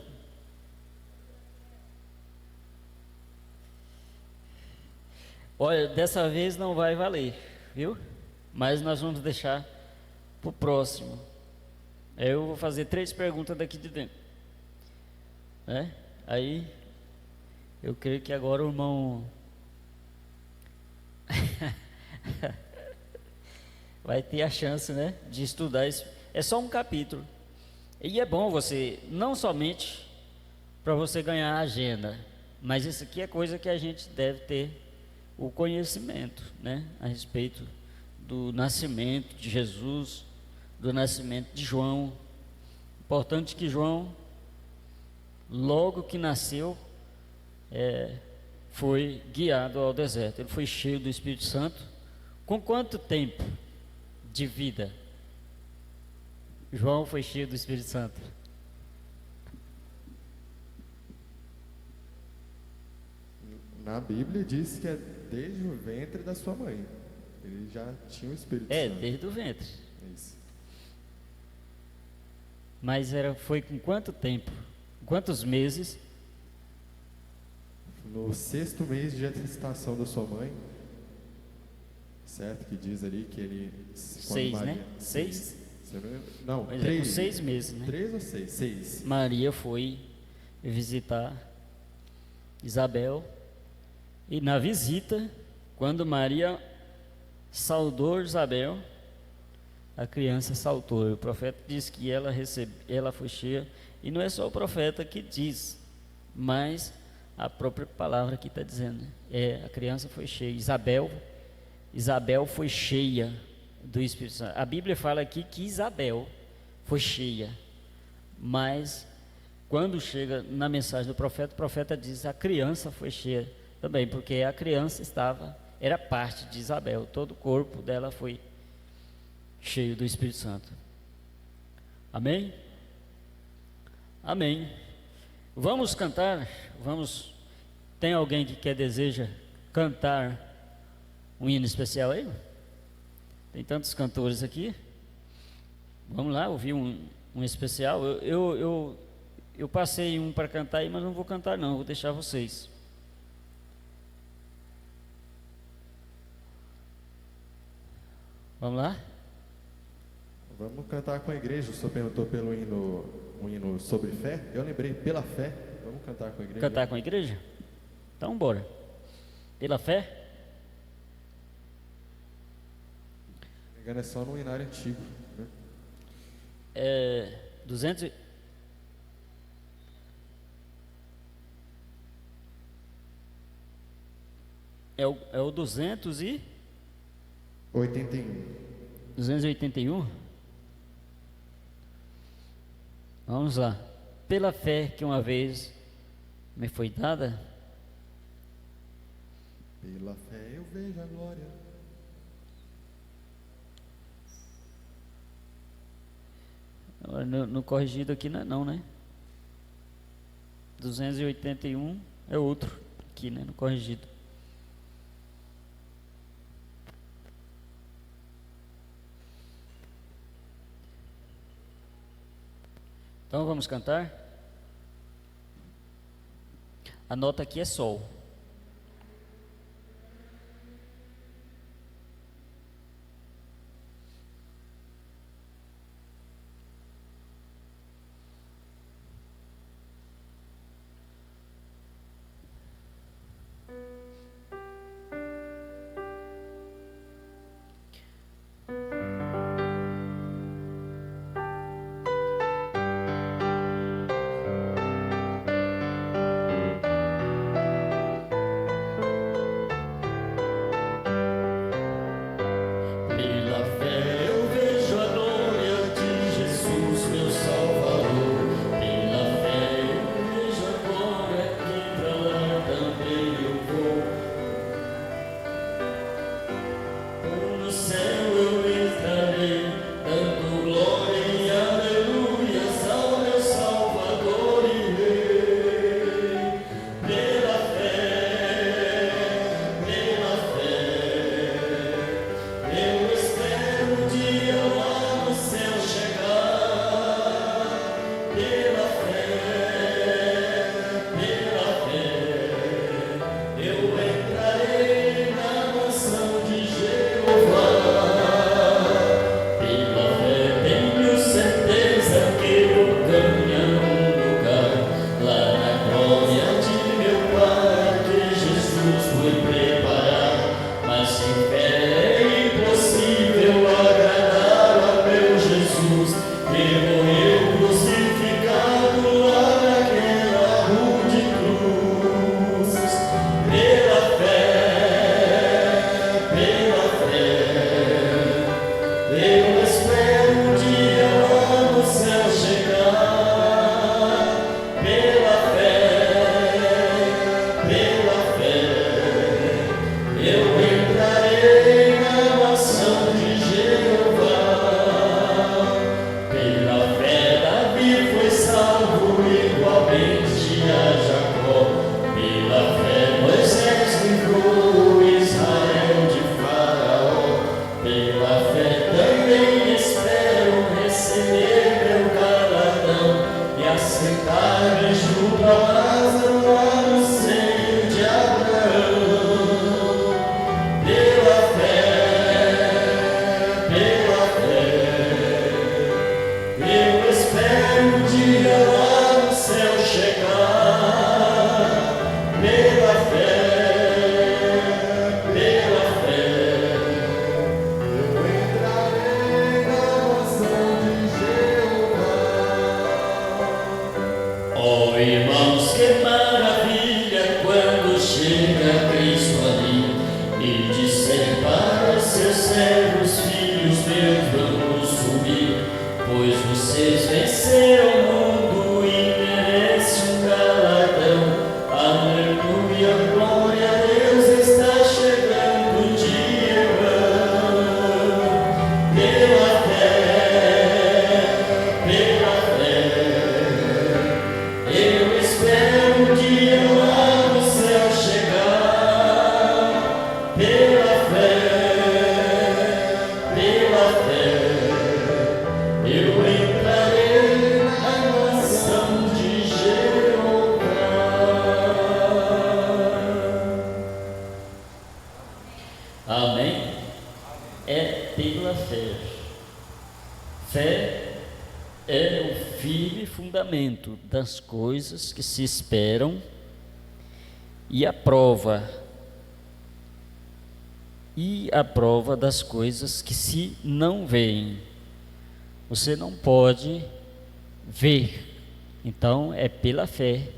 Olha, dessa vez não vai valer, viu? Mas nós vamos deixar para o próximo. Eu vou fazer 3 perguntas daqui de dentro. Aí, eu creio que agora o irmão vai ter a chance, né, de estudar isso. É só um capítulo. E é bom você, não somente para você ganhar a agenda, mas isso aqui é coisa que a gente deve ter o conhecimento, né, a respeito do nascimento de Jesus, do nascimento de João. Importante que João, logo que nasceu, foi guiado ao deserto. Ele foi cheio do Espírito Santo. Com quanto tempo de vida João foi cheio do Espírito Santo? Na Bíblia diz que é desde o ventre da sua mãe. Ele já tinha o Espírito Santo. Desde o ventre. Isso. Mas foi com quanto tempo? Quantos meses? No 6º mês de gestação da sua mãe, certo? Que diz ali que ele... 6, Maria, né? 6? Não, Pois 3. com 6 meses, né? 3 ou 6? 6. Maria foi visitar Isabel. E na visita, quando Maria saudou Isabel, a criança saltou. O profeta diz que ela foi cheia. E não é só o profeta que diz, mas a própria palavra que está dizendo. A criança foi cheia. Isabel foi cheia do Espírito Santo. A Bíblia fala aqui que Isabel foi cheia. Mas quando chega na mensagem do profeta, o profeta diz a criança foi cheia também, porque a criança era parte de Isabel. Todo o corpo dela foi cheio do Espírito Santo. Amém? Amém. Vamos cantar. Tem alguém que deseja cantar um hino especial aí? Tem tantos cantores aqui. Vamos lá ouvir um especial. Eu passei um para cantar aí, mas não vou cantar não, vou deixar vocês. Vamos lá? Vamos cantar com a igreja. O senhor perguntou pelo um hino sobre fé. Eu lembrei, pela fé. Vamos cantar com a igreja. Cantar com a igreja? Então bora. Pela fé? Se não me engano, é só no hinário antigo, né? 200 é o 281. Vamos lá. Pela fé que uma vez me foi dada, pela fé eu vejo a glória. No corrigido aqui não, né? 281 é outro aqui, né? No corrigido. Então vamos cantar. A nota aqui é sol. Das coisas que se esperam e a prova das coisas que se não veem. Você não pode ver, então é pela fé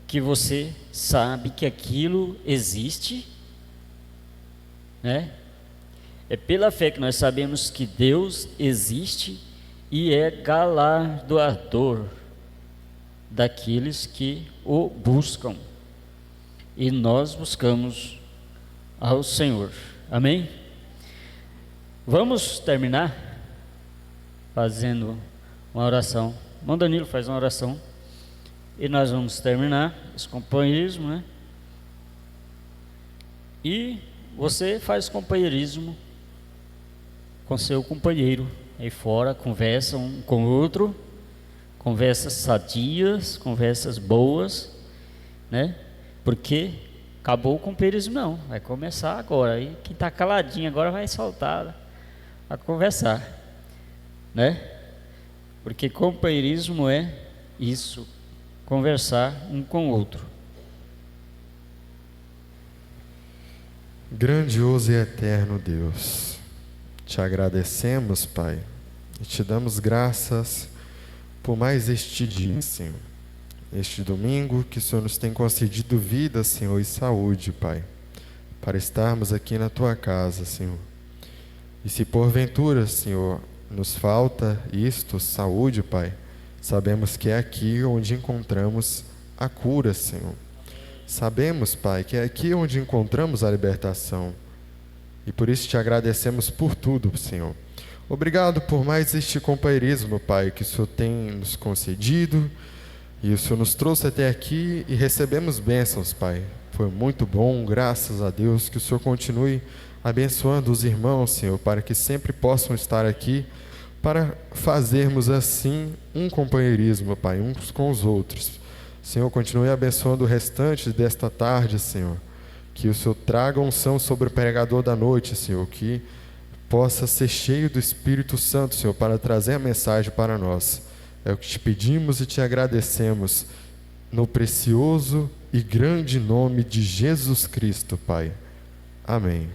que você sabe que aquilo existe, né? É pela fé que nós sabemos que Deus existe e é galardoador daqueles que o buscam, e nós buscamos ao Senhor. Amém? Vamos terminar fazendo uma oração. Irmão Danilo faz uma oração e nós vamos terminar esse companheirismo, né? E você faz companheirismo com seu companheiro aí fora, conversa um com o outro, conversas sadias, conversas boas, né? Porque acabou o companheirismo não, vai começar agora. Aí quem está caladinho agora vai soltar a conversar, né? Porque companheirismo é isso, conversar um com o outro. Grandioso e eterno Deus, te agradecemos, Pai, e te damos graças por mais este dia, Senhor, este domingo que o Senhor nos tem concedido vida, Senhor, e saúde, Pai, para estarmos aqui na Tua casa, Senhor. E se porventura, Senhor, nos falta isto, saúde, Pai, sabemos que é aqui onde encontramos a cura, Senhor. Sabemos, Pai, que é aqui onde encontramos a libertação. E por isso te agradecemos por tudo, Senhor. Obrigado por mais este companheirismo, Pai, que o Senhor tem nos concedido, e o Senhor nos trouxe até aqui e recebemos bênçãos, Pai. Foi muito bom, graças a Deus, que o Senhor continue abençoando os irmãos, Senhor, para que sempre possam estar aqui para fazermos assim um companheirismo, Pai, uns com os outros. Senhor, continue abençoando o restante desta tarde, Senhor. Que o Senhor traga unção sobre o pregador da noite, Senhor, que possa ser cheio do Espírito Santo, Senhor, para trazer a mensagem para nós. É o que te pedimos e te agradecemos, no precioso e grande nome de Jesus Cristo, Pai. Amém.